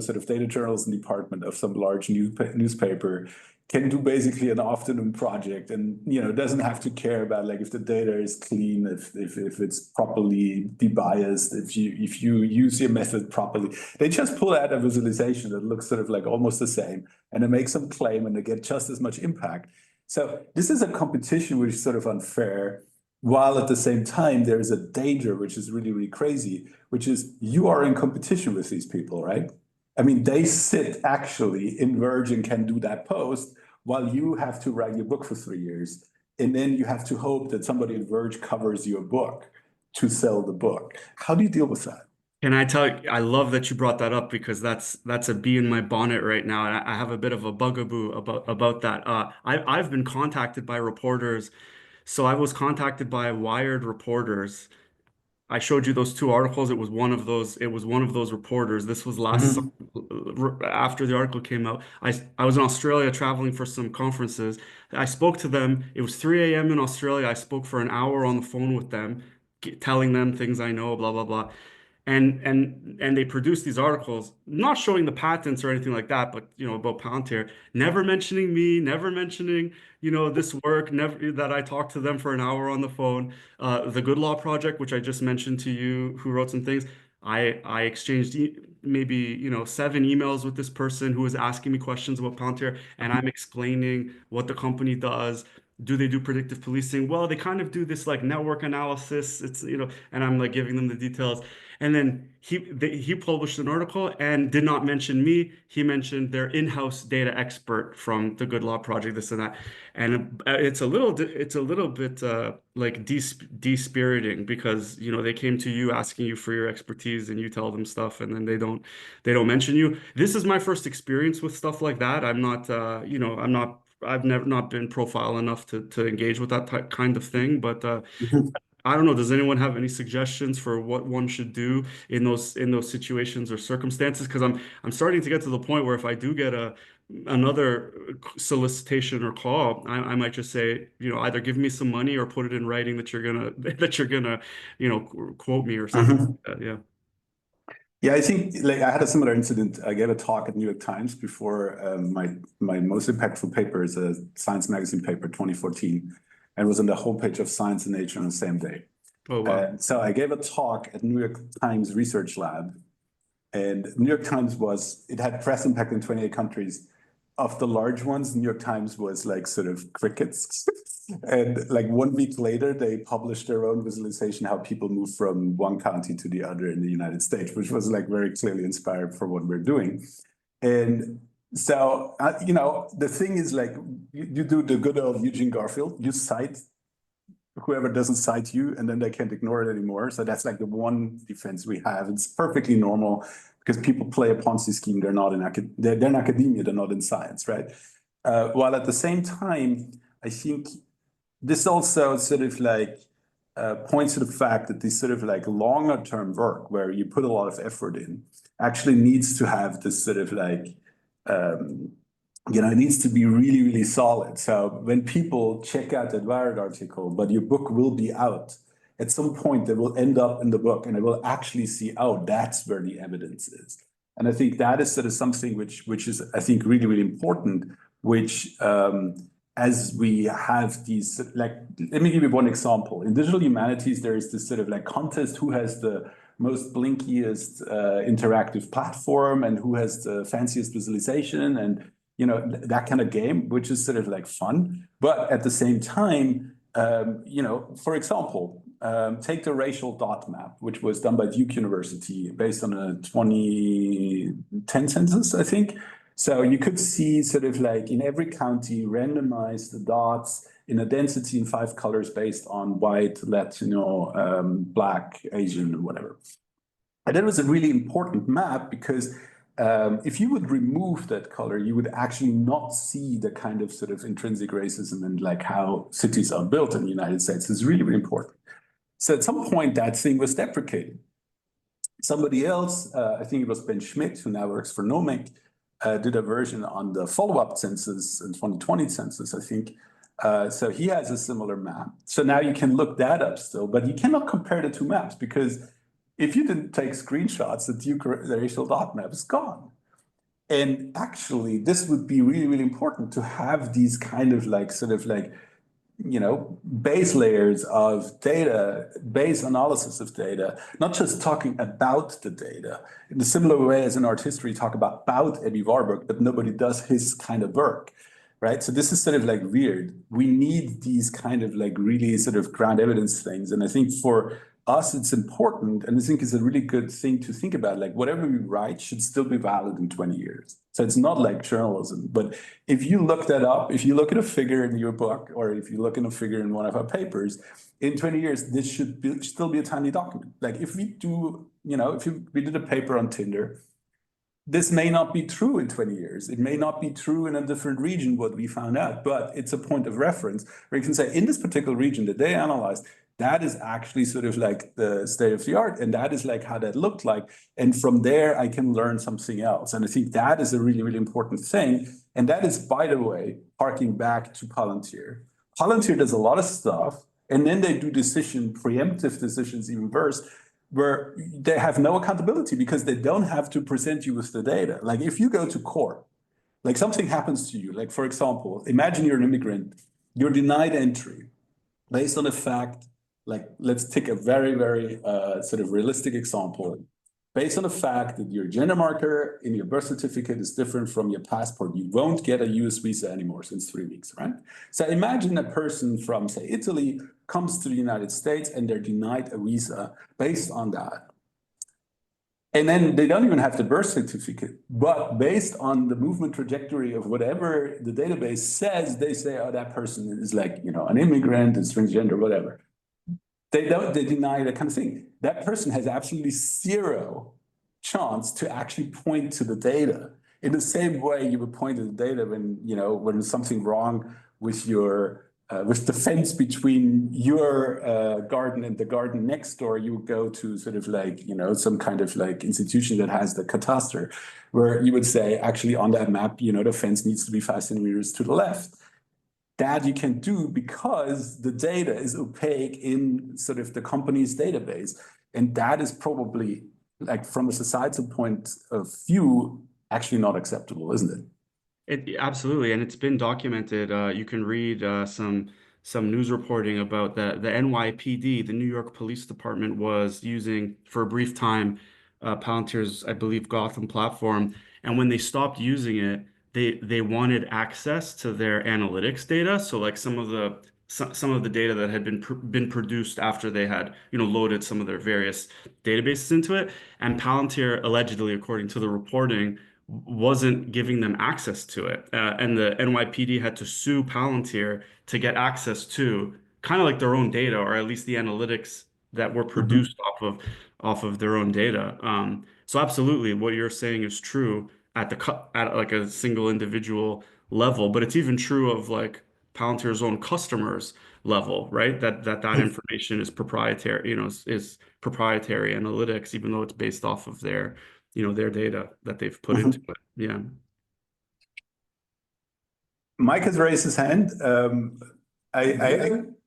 sort of data journalism department of some large newspaper can do basically an afternoon project, and doesn't have to care about like if the data is clean, if it's properly debiased, if you use your method properly. They just pull out a visualization that looks sort of like almost the same, and they make some claim, and they get just as much impact. So this is a competition which is sort of unfair, while at the same time there is a danger which is really, really crazy, which is you are in competition with these people, right? I mean, they sit actually in Verge and can do that post, while you have to write your book for 3 years. And then you have to hope that somebody at Verge covers your book to sell the book. How do you deal with that? Can I tell you, I love that you brought that up, because that's a bee in my bonnet right now, and I have a bit of a bugaboo about that. I've been contacted by reporters. So I was contacted by Wired reporters. I showed you those 2 articles. It was one of those. It was one of those reporters. This was last summer, after the article came out. I was in Australia traveling for some conferences. I spoke to them. It was 3 a.m. in Australia. I spoke for an hour on the phone with them, telling them things I know, blah blah blah. And they produced these articles, not showing the patents or anything like that, but about Palantir, never mentioning me, never mentioning this work, never that I talked to them for an hour on the phone. The Good Law Project, which I just mentioned to you, who wrote some things. I exchanged maybe 7 emails with this person who was asking me questions about Palantir, and I'm explaining what the company does. Do they do predictive policing? Well, they kind of do this like network analysis. It's and I'm like giving them the details. And then he published an article and did not mention me. He mentioned their in-house data expert from the Good Law Project, this and that. And it's a little bit like dispiriting, because they came to you asking you for your expertise, and you tell them stuff, and then they don't mention you. This is my first experience with stuff like that. I'm not I've never not been profile enough to engage with that kind of thing, but I don't know. Does anyone have any suggestions for what one should do in those situations or circumstances? Because I'm starting to get to the point where if I do get another solicitation or call, I might just say, either give me some money or put it in writing that you're gonna quote me or something like that. Yeah. Yeah, I think like I had a similar incident. I gave a talk at New York Times before my most impactful paper is a Science magazine paper, 2014, and was on the homepage of Science and Nature on the same day. Oh, wow. So I gave a talk at New York Times Research Lab, and New York Times it had press impact in 28 countries. Of the large ones, New York Times was like sort of crickets. And like 1 week later, they published their own visualization, how people move from one county to the other in the United States, which was like very clearly inspired for what we're doing. And so, the thing is like, you do the good old Eugene Garfield, you cite whoever doesn't cite you, and then they can't ignore it anymore. So that's like the one defense we have. It's perfectly normal, because people play a Ponzi scheme. They're not in they're in academia, they're not in science, right? While at the same time, I think this also sort of like points to the fact that this sort of like longer term work, where you put a lot of effort in, actually needs to have this sort of like it needs to be really, really solid. So when people check out that Wired article, but your book will be out, at some point they will end up in the book, and they will actually see, oh, that's where the evidence is. And I think that is sort of something which is, I think, really, really important, which as we have these, like, let me give you one example. In digital humanities, there is this sort of like contest, who has the most blinkiest interactive platform, and who has the fanciest visualization, and that kind of game, which is sort of like fun. But at the same time, for example, take the racial dot map, which was done by Duke University based on a 2010 census, I think. So you could see sort of like in every county, randomize the dots in a density in 5 colors based on white, Latino, Black, Asian, whatever. And that was a really important map, because if you would remove that color, you would actually not see the kind of sort of intrinsic racism and like how cities are built in the United States. It's really, really important. So at some point, that thing was deprecated. Somebody else, I think it was Ben Schmidt, who now works for Nomic, did a version on the follow-up census and 2020 census, I think. So he has a similar map. So now you can look that up still, but you cannot compare the two maps because if you didn't take screenshots, the racial dot map is gone. And actually, this would be really, really important to have these kind of like, sort of like, you know, base layers of data, base analysis of data, not just talking about the data. In a similar way as in art history, talk about Eddie Warburg, but nobody does his kind of work, right? So this is sort of like weird. We need these kind of like really sort of ground evidence things. And I think for us, it's important, and I think it's a really good thing to think about, like whatever we write should still be valid in 20 years. So it's not like journalism, but if you look that up, if you look at a figure in your book, or if you look at a figure in one of our papers, in 20 years, this should still be a tiny document. Like if we do, you know, we did a paper on Tinder, this may not be true in 20 years. It may not be true in a different region, what we found out, but it's a point of reference where you can say in this particular region that they analyzed, that is actually sort of like the state of the art, and that is like how that looked like. And from there, I can learn something else. And I think that is a really, really important thing. And that is, by the way, harking back to Palantir. Palantir does a lot of stuff, and then they do preemptive decisions, even worse, where they have no accountability because they don't have to present you with the data. Like if you go to court, like something happens to you, like for example, imagine you're an immigrant, you're denied entry based on the fact, like let's take a very, very sort of realistic example. Based on the fact that your gender marker in your birth certificate is different from your passport, you won't get a US visa anymore since 3 weeks, right? So imagine a person from, say, Italy comes to the United States and they're denied a visa based on that. And then they don't even have the birth certificate, but based on the movement trajectory of whatever the database says, they say, oh, that person is like, you know, an immigrant, is transgender, whatever. They deny that kind of thing. That person has absolutely zero chance to actually point to the data. In the same way you would point to the data when, you know, when there's something wrong with your with the fence between your garden and the garden next door, you would go to sort of like, you know, some kind of like institution that has the cadastre, where you would say, actually on that map, you know, the fence needs to be 5 centimeters to the left. That you can do because the data is opaque in sort of the company's database. And that is probably, like from a societal point of view, actually not acceptable, isn't it? Absolutely, and it's been documented. You can read some news reporting about that. The NYPD, the New York Police Department, was using for a brief time Palantir's, I believe, Gotham platform, and when they stopped using it, they wanted access to their analytics data. So like some of the data that had been produced after they had, you know, loaded some of their various databases into it, and Palantir allegedly, according to the reporting, wasn't giving them access to it. And the NYPD had to sue Palantir to get access to kind of like their own data, or at least the analytics that were produced off of their own data. So absolutely, what you're saying is true at like a single individual level, but it's even true of like Palantir's own customers level, right? That information is proprietary, you know, is proprietary analytics, even though it's based off of their, you know, their data that they've put into it. Yeah. Mike has raised his hand.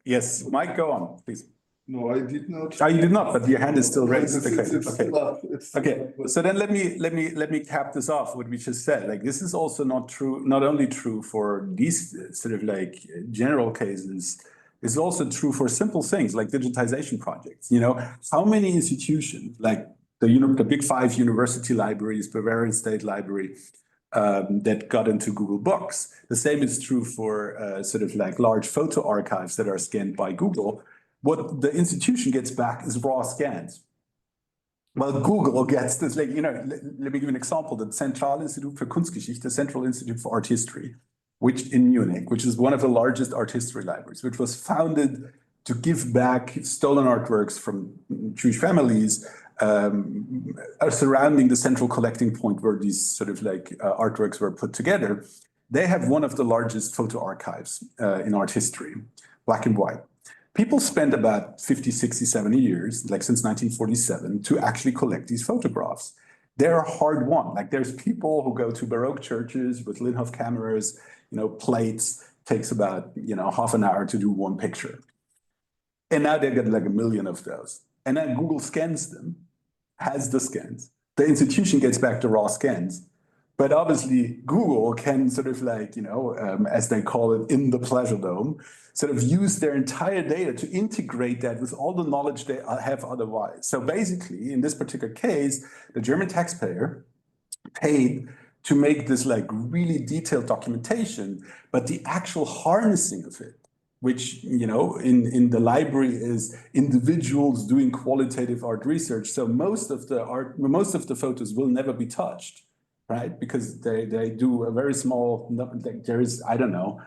Yes, Mike, go on, please. No, I did not. Oh, you did not, but your hand is still raised. It's Okay. So then let me cap this off what we just said. Like this is also not true, not only true for these sort of like general cases, it's also true for simple things like digitization projects. You know, how many institutions like the big 5 university libraries, Bavarian State Library, that got into Google Books. The same is true for sort of like large photo archives that are scanned by Google. What the institution gets back is raw scans. Well, Google gets this, like, you know, let me give you an example. The Zentralinstitut für Kunstgeschichte, Central Institute for Art History, which in Munich, which is one of the largest art history libraries, which was founded to give back stolen artworks from Jewish families surrounding the central collecting point where these sort of like artworks were put together. They have one of the largest photo archives in art history, black and white. People spent about 50, 60, 70 years, like since 1947, to actually collect these photographs. They're hard won. Like there's people who go to Baroque churches with Linhof cameras, plates, takes about, half an hour to do one picture. And now they get like 1 million of those. And then Google scans them, has the scans. The institution gets back the raw scans. But obviously, Google can sort of like, as they call it, in the pleasure dome, sort of use their entire data to integrate that with all the knowledge they have otherwise. So basically, in this particular case, the German taxpayer paid to make this like really detailed documentation, but the actual harnessing of it, which, in the library is individuals doing qualitative art research. So most of the photos will never be touched, right? Because they do a very small, like there is, I don't know,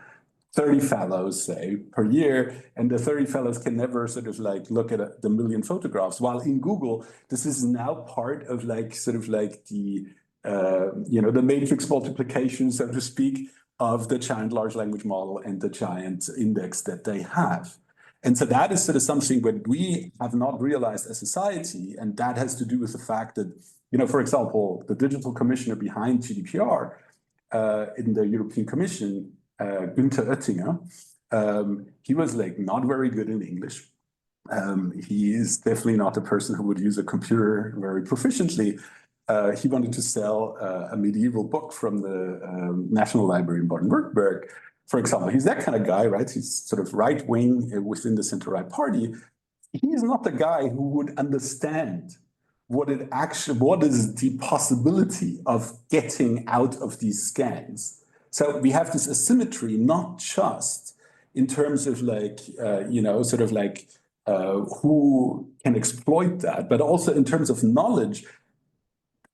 30 fellows, say, per year, and the 30 fellows can never sort of like look at the 1 million photographs. While in Google, this is now part of like sort of like the matrix multiplication, so to speak, of the giant large language model and the giant index that they have. And so that is sort of something that we have not realized as society, and that has to do with the fact that, for example, the digital commissioner behind GDPR in the European Commission, Günther Oettinger, he was like not very good in English. He is definitely not a person who would use a computer very proficiently. He wanted to sell a medieval book from the National Library in Baden-Württemberg, for example. He's that kind of guy, right? He's sort of right-wing within the center-right party. He is not the guy who would understand what is the possibility of getting out of these scans. So we have this asymmetry, not just in terms of like, sort of like who can exploit that, but also in terms of knowledge.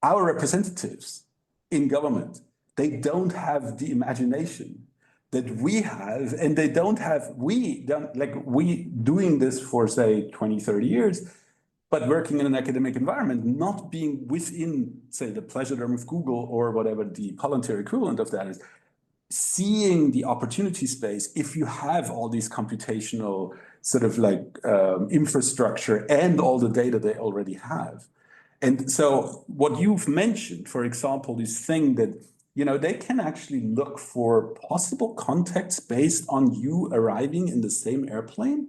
Our representatives in government, they don't have the imagination that we have, and we doing this for say 20, 30 years, but working in an academic environment, not being within, say, the pleasure dome of Google or whatever the Palantir equivalent of that is, seeing the opportunity space if you have all these computational sort of like infrastructure and all the data they already have. And so what you've mentioned, for example, this thing that, they can actually look for possible contacts based on you arriving in the same airplane.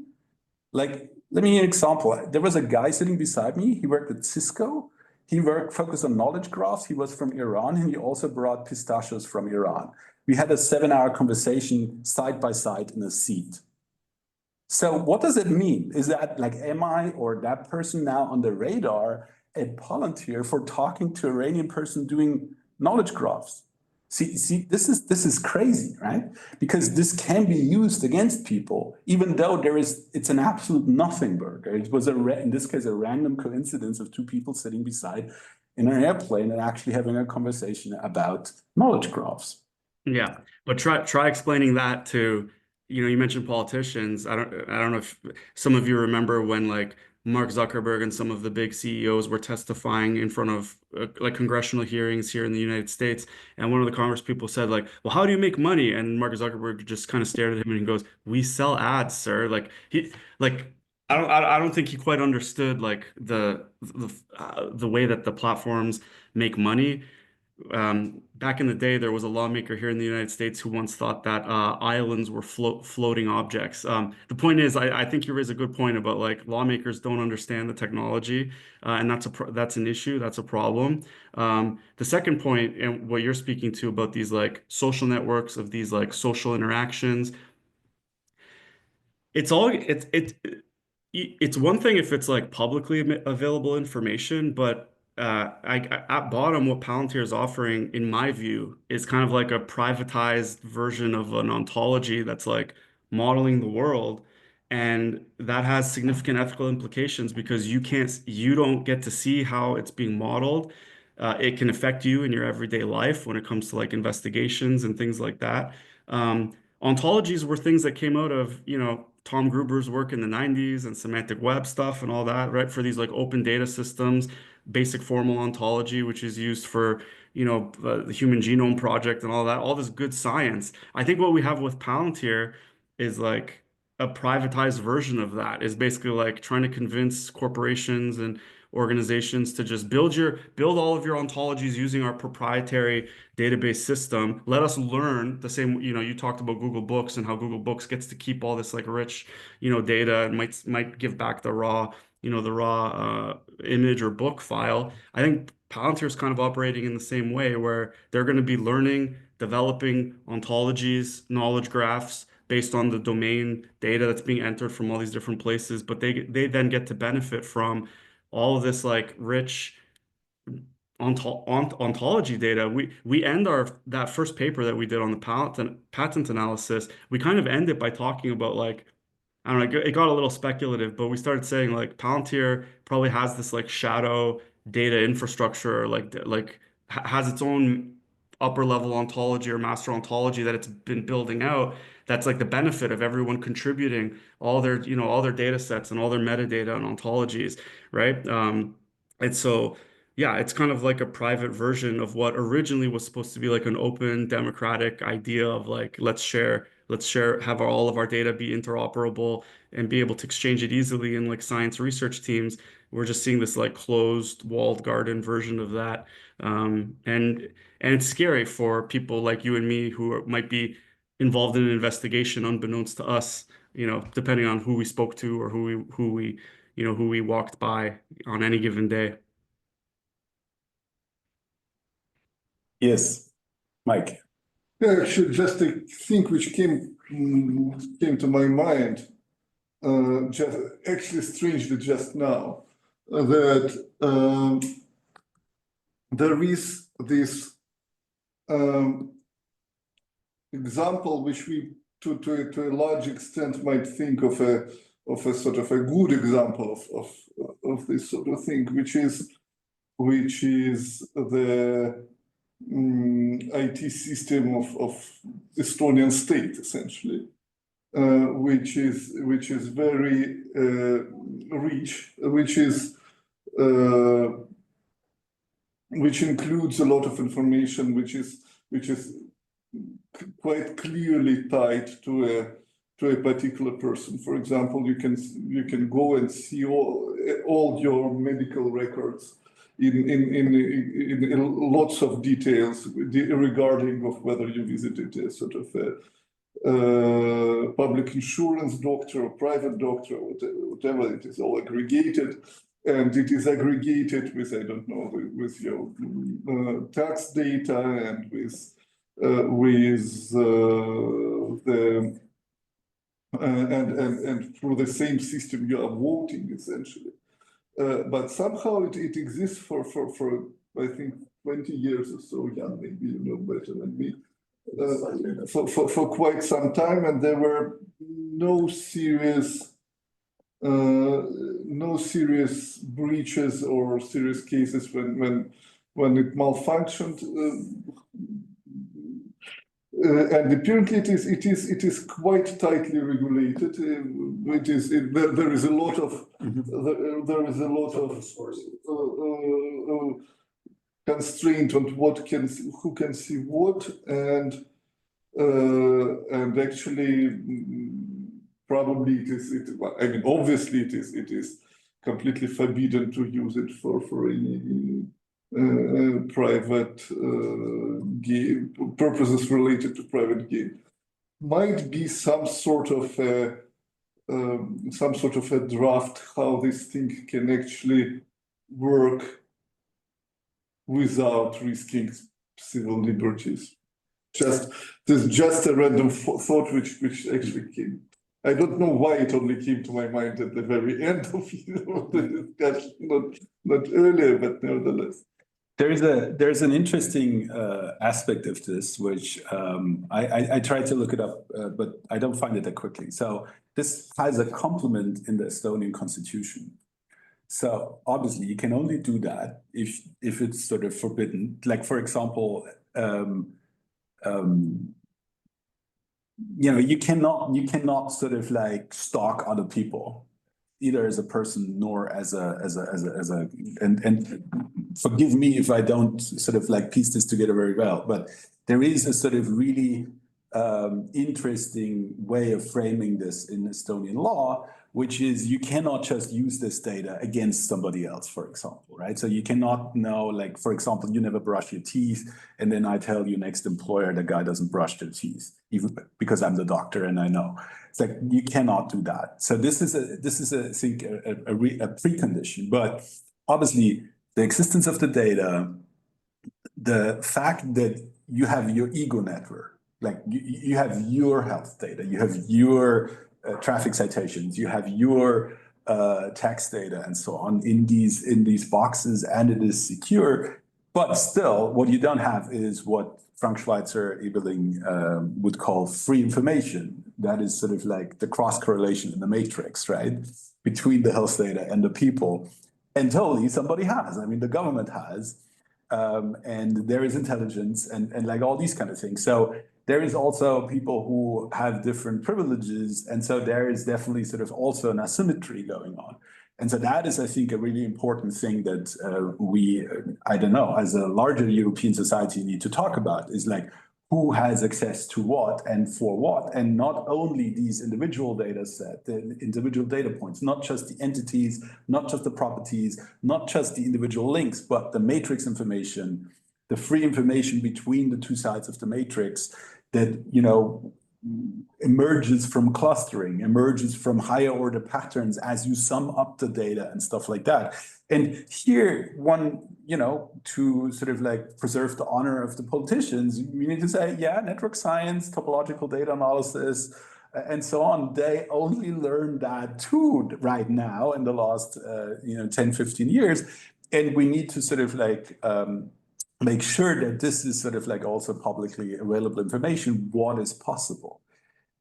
Like, let me give you an example. There was a guy sitting beside me. He worked at Cisco. He focused on knowledge graphs. He was from Iran, and he also brought pistachios from Iran. We had a 7-hour conversation side by side in a seat. So what does it mean? Is that like, am I or that person now on the radar at Palantir for talking to an Iranian person doing knowledge graphs? See, this is crazy, right? Because this can be used against people, even though it's an absolute nothing burger. It was in this case a random coincidence of two people sitting beside in an airplane and actually having a conversation about knowledge graphs. Yeah, but try explaining that to, you mentioned politicians. I don't know if some of you remember when like Mark Zuckerberg and some of the big CEOs were testifying in front of like congressional hearings here in the United States, and one of the Congress people said like, "Well, how do you make money?" And Mark Zuckerberg just kind of stared at him and he goes, "We sell ads, sir." Like I don't think he quite understood like the way that the platforms make money. Back in the day, there was a lawmaker here in the United States who once thought that islands were floating objects. The point is, I think you raise a good point about like lawmakers don't understand the technology, and that's an issue, that's a problem. The second point, and what you're speaking to about these like social networks of these like social interactions, it's one thing if it's like publicly available information, but at bottom, what Palantir is offering, in my view, is kind of like a privatized version of an ontology that's like modeling the world, and that has significant ethical implications because you don't get to see how it's being modeled. It can affect you in your everyday life when it comes to like investigations and things like that. Ontologies were things that came out of, Tom Gruber's work in the 90s and semantic web stuff and all that, right? For these like open data systems, basic formal ontology, which is used for, the Human Genome Project and all that, all this good science. I think what we have with Palantir is like a privatized version of that. Is basically like trying to convince corporations and organizations to just build all of your ontologies using our proprietary database system. Let us learn the same, you talked about Google Books and how Google Books gets to keep all this like rich, data and might give back the raw, image or book file. I think Palantir is kind of operating in the same way where they're going to be learning, developing ontologies, knowledge graphs based on the domain data that's being entered from all these different places, but they then get to benefit from all of this like rich ontology data. We end that first paper that we did on the patent analysis. We kind of end it by talking about like, I don't know, it got a little speculative, but we started saying like Palantir probably has this like shadow data infrastructure, has its own upper level ontology or master ontology that it's been building out. That's like the benefit of everyone contributing all their data sets and all their metadata and ontologies, right? And so, yeah, it's kind of like a private version of what originally was supposed to be like an open democratic idea of like, let's share, have all of our data be interoperable and be able to exchange it easily in like science research teams. We're just seeing this like closed walled garden version of that. And it's scary for people like you and me who might be involved in an investigation unbeknownst to us, depending on who we spoke to or who we walked by on any given day. Yes, Mike. Yeah, actually, just a thing which came to my mind, just actually strangely just now, that there is this example which we, to a large extent, might think of a sort of a good example of this sort of thing, which is the IT system of Estonian state, essentially, which is very rich, which includes a lot of information, which is quite clearly tied to a particular person. For example, you can go and see all your medical records in lots of details regarding of whether you visited a sort of a public insurance doctor or private doctor or whatever. It is all aggregated, and it is aggregated with, I don't know, with your tax data and with the and through the same system you are voting, essentially. But somehow it exists for I think 20 years or so. Jan, maybe you know better than me. For quite some time, and there were no serious breaches or serious cases when it malfunctioned. And apparently it is quite tightly regulated. There is a lot of constraint on who can see what, and actually probably I mean, obviously it is completely forbidden to use it for any private game purposes related to private game. Might be some sort of a draft how this thing can actually work without risking civil liberties. There's just a random thought which actually came. I don't know why it only came to my mind at the very end of the discussion, not earlier, but nevertheless. There's an interesting aspect of this, which I tried to look it up, but I don't find it that quickly. So this has a complement in the Estonian constitution. So obviously you can only do that if it's sort of forbidden. Like, for example, you cannot sort of like stalk other people, either as a person nor as a and forgive me if I don't sort of like piece this together very well, but there is a sort of really interesting way of framing this in Estonian law, which is you cannot just use this data against somebody else, for example, right? So you cannot know, like, for example, you never brush your teeth, and then I tell you next employer the guy doesn't brush their teeth, even because I'm the doctor and I know. It's like you cannot do that. So this is I think a precondition, but obviously the existence of the data, the fact that you have your ego network, like you have your health data, you have your traffic citations, you have your tax data and so on in these boxes, and it is secure. But still, what you don't have is what Frank Schweitzer Ebeling would call free information. That is sort of like the cross correlation in the matrix, right, between the health data and the people. And totally somebody has. I mean, the government has. And there is intelligence and like all these kind of things. So there is also people who have different privileges. And so there is definitely sort of also an asymmetry going on. And so that is, I think, a really important thing that we, I don't know, as a larger European society need to talk about is like, who has access to what and for what, and not only these individual data set, the individual data points, not just the entities, not just the properties, not just the individual links, but the matrix information, the free information between the two sides of the matrix that, you know, emerges from clustering, emerges from higher order patterns as you sum up the data and stuff like that. And here one, you know, to sort of like preserve the honor of the politicians, we need to say, yeah, network science, topological data analysis, and so on, they only learn that too right now in the last, 10, 15 years. And we need to sort of like, make sure that this is sort of like also publicly available information, what is possible.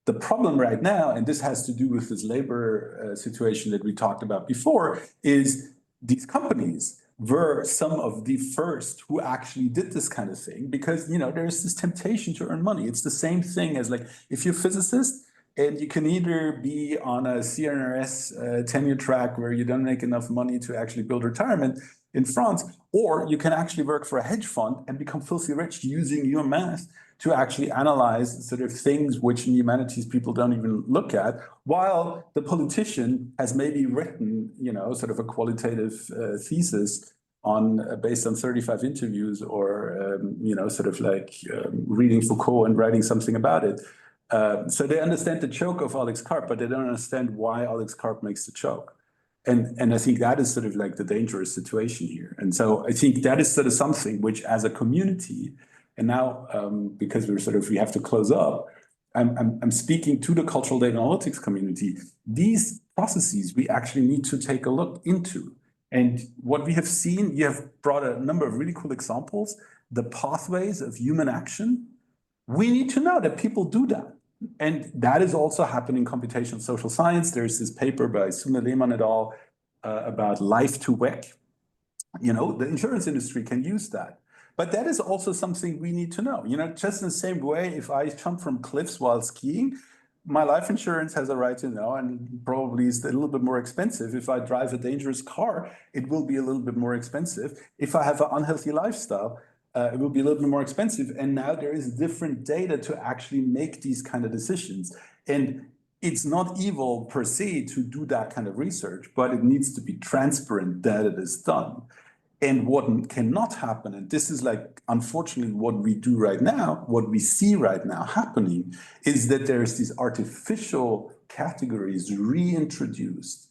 The problem right now, and this has to do with this labor situation that we talked about before, is these companies were some of the first who actually did this kind of thing because, you know, there's this temptation to earn money. It's the same thing as like if you're a physicist and you can either be on a CNRS tenure track where you don't make enough money to actually build retirement in France, or you can actually work for a hedge fund and become filthy rich using your math to actually analyze sort of things which in humanities people don't even look at, while the politician has maybe written, you know, sort of a qualitative thesis on based on 35 interviews or, sort of like reading Foucault and writing something about it. So they understand the joke of Alex Karp, but they don't understand why Alex Karp makes the joke. And I think that is sort of like the dangerous situation here. And so I think that is sort of something which as a community, and now because we have to close up, I'm speaking to the cultural data analytics community. These processes we actually need to take a look into. And what we have seen, you have brought a number of really cool examples, the pathways of human action. We need to know that people do that. And that is also happening in computational social science. There's this paper by Sune Lehmann et al. About life to WEC. You know, the insurance industry can use that. But that is also something we need to know. You know, just in the same way, if I jump from cliffs while skiing, my life insurance has a right to know, and probably is a little bit more expensive. If I drive a dangerous car, it will be a little bit more expensive. If I have an unhealthy lifestyle, it will be a little bit more expensive. And now there is different data to actually make these kind of decisions. And it's not evil per se to do that kind of research, but it needs to be transparent that it is done. And what cannot happen, and this is like, unfortunately, what we do right now, what we see right now happening, is that there's these artificial categories reintroduced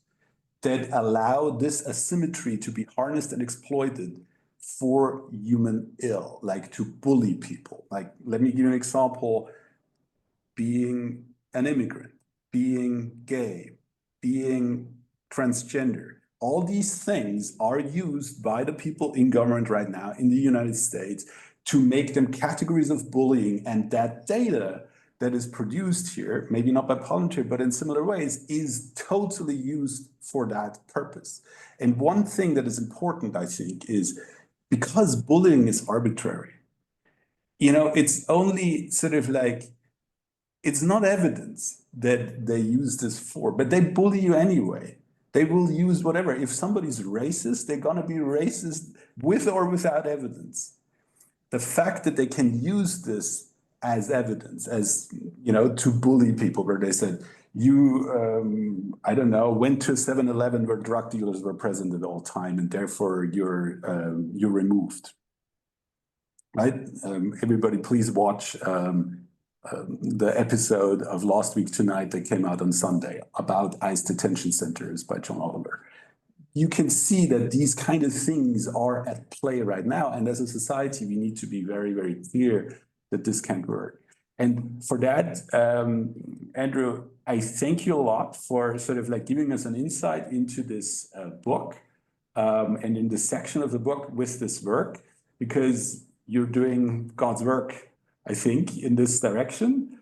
that allow this asymmetry to be harnessed and exploited for human ill, like to bully people. Like, let me give you an example. Being an immigrant, being gay, being transgender, all these things are used by the people in government right now in the United States to make them categories of bullying. And that data that is produced here, maybe not by Palantir, but in similar ways, is totally used for that purpose. And one thing that is important, I think, is because bullying is arbitrary, you know, it's only sort of like, it's not evidence that they use this for, but they bully you anyway. They will use whatever. If somebody's racist, they're gonna be racist with or without evidence. The fact that they can use this as evidence, as, you know, to bully people, where they said, you, I don't know, went to 7-Eleven where drug dealers were present at all time, and therefore you're removed. Right? Everybody, please watch the episode of Last Week Tonight that came out on Sunday about ICE detention centers by John Oliver. You can see that these kind of things are at play right now, and as a society, we need to be very, very clear that this can't work. And for that, Andrew, I thank you a lot for sort of like giving us an insight into this book and in this section of the book with this work, because you're doing God's work, I think, in this direction.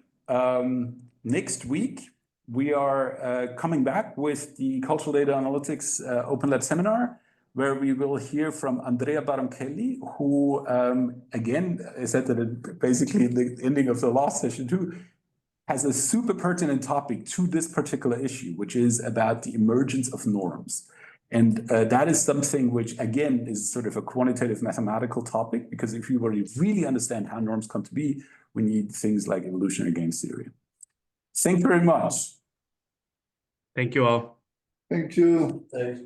Next week, we are coming back with the Cultural Data Analytics Open Lab seminar, where we will hear from Andrea Baronchelli, who, again, I said that basically the ending of the last session too, has a super pertinent topic to this particular issue, which is about the emergence of norms. And that is something which, again, is sort of a quantitative mathematical topic, because if you really understand how norms come to be, we need things like evolutionary game theory. Thank you very much. Thank you all. Thank you. Thanks.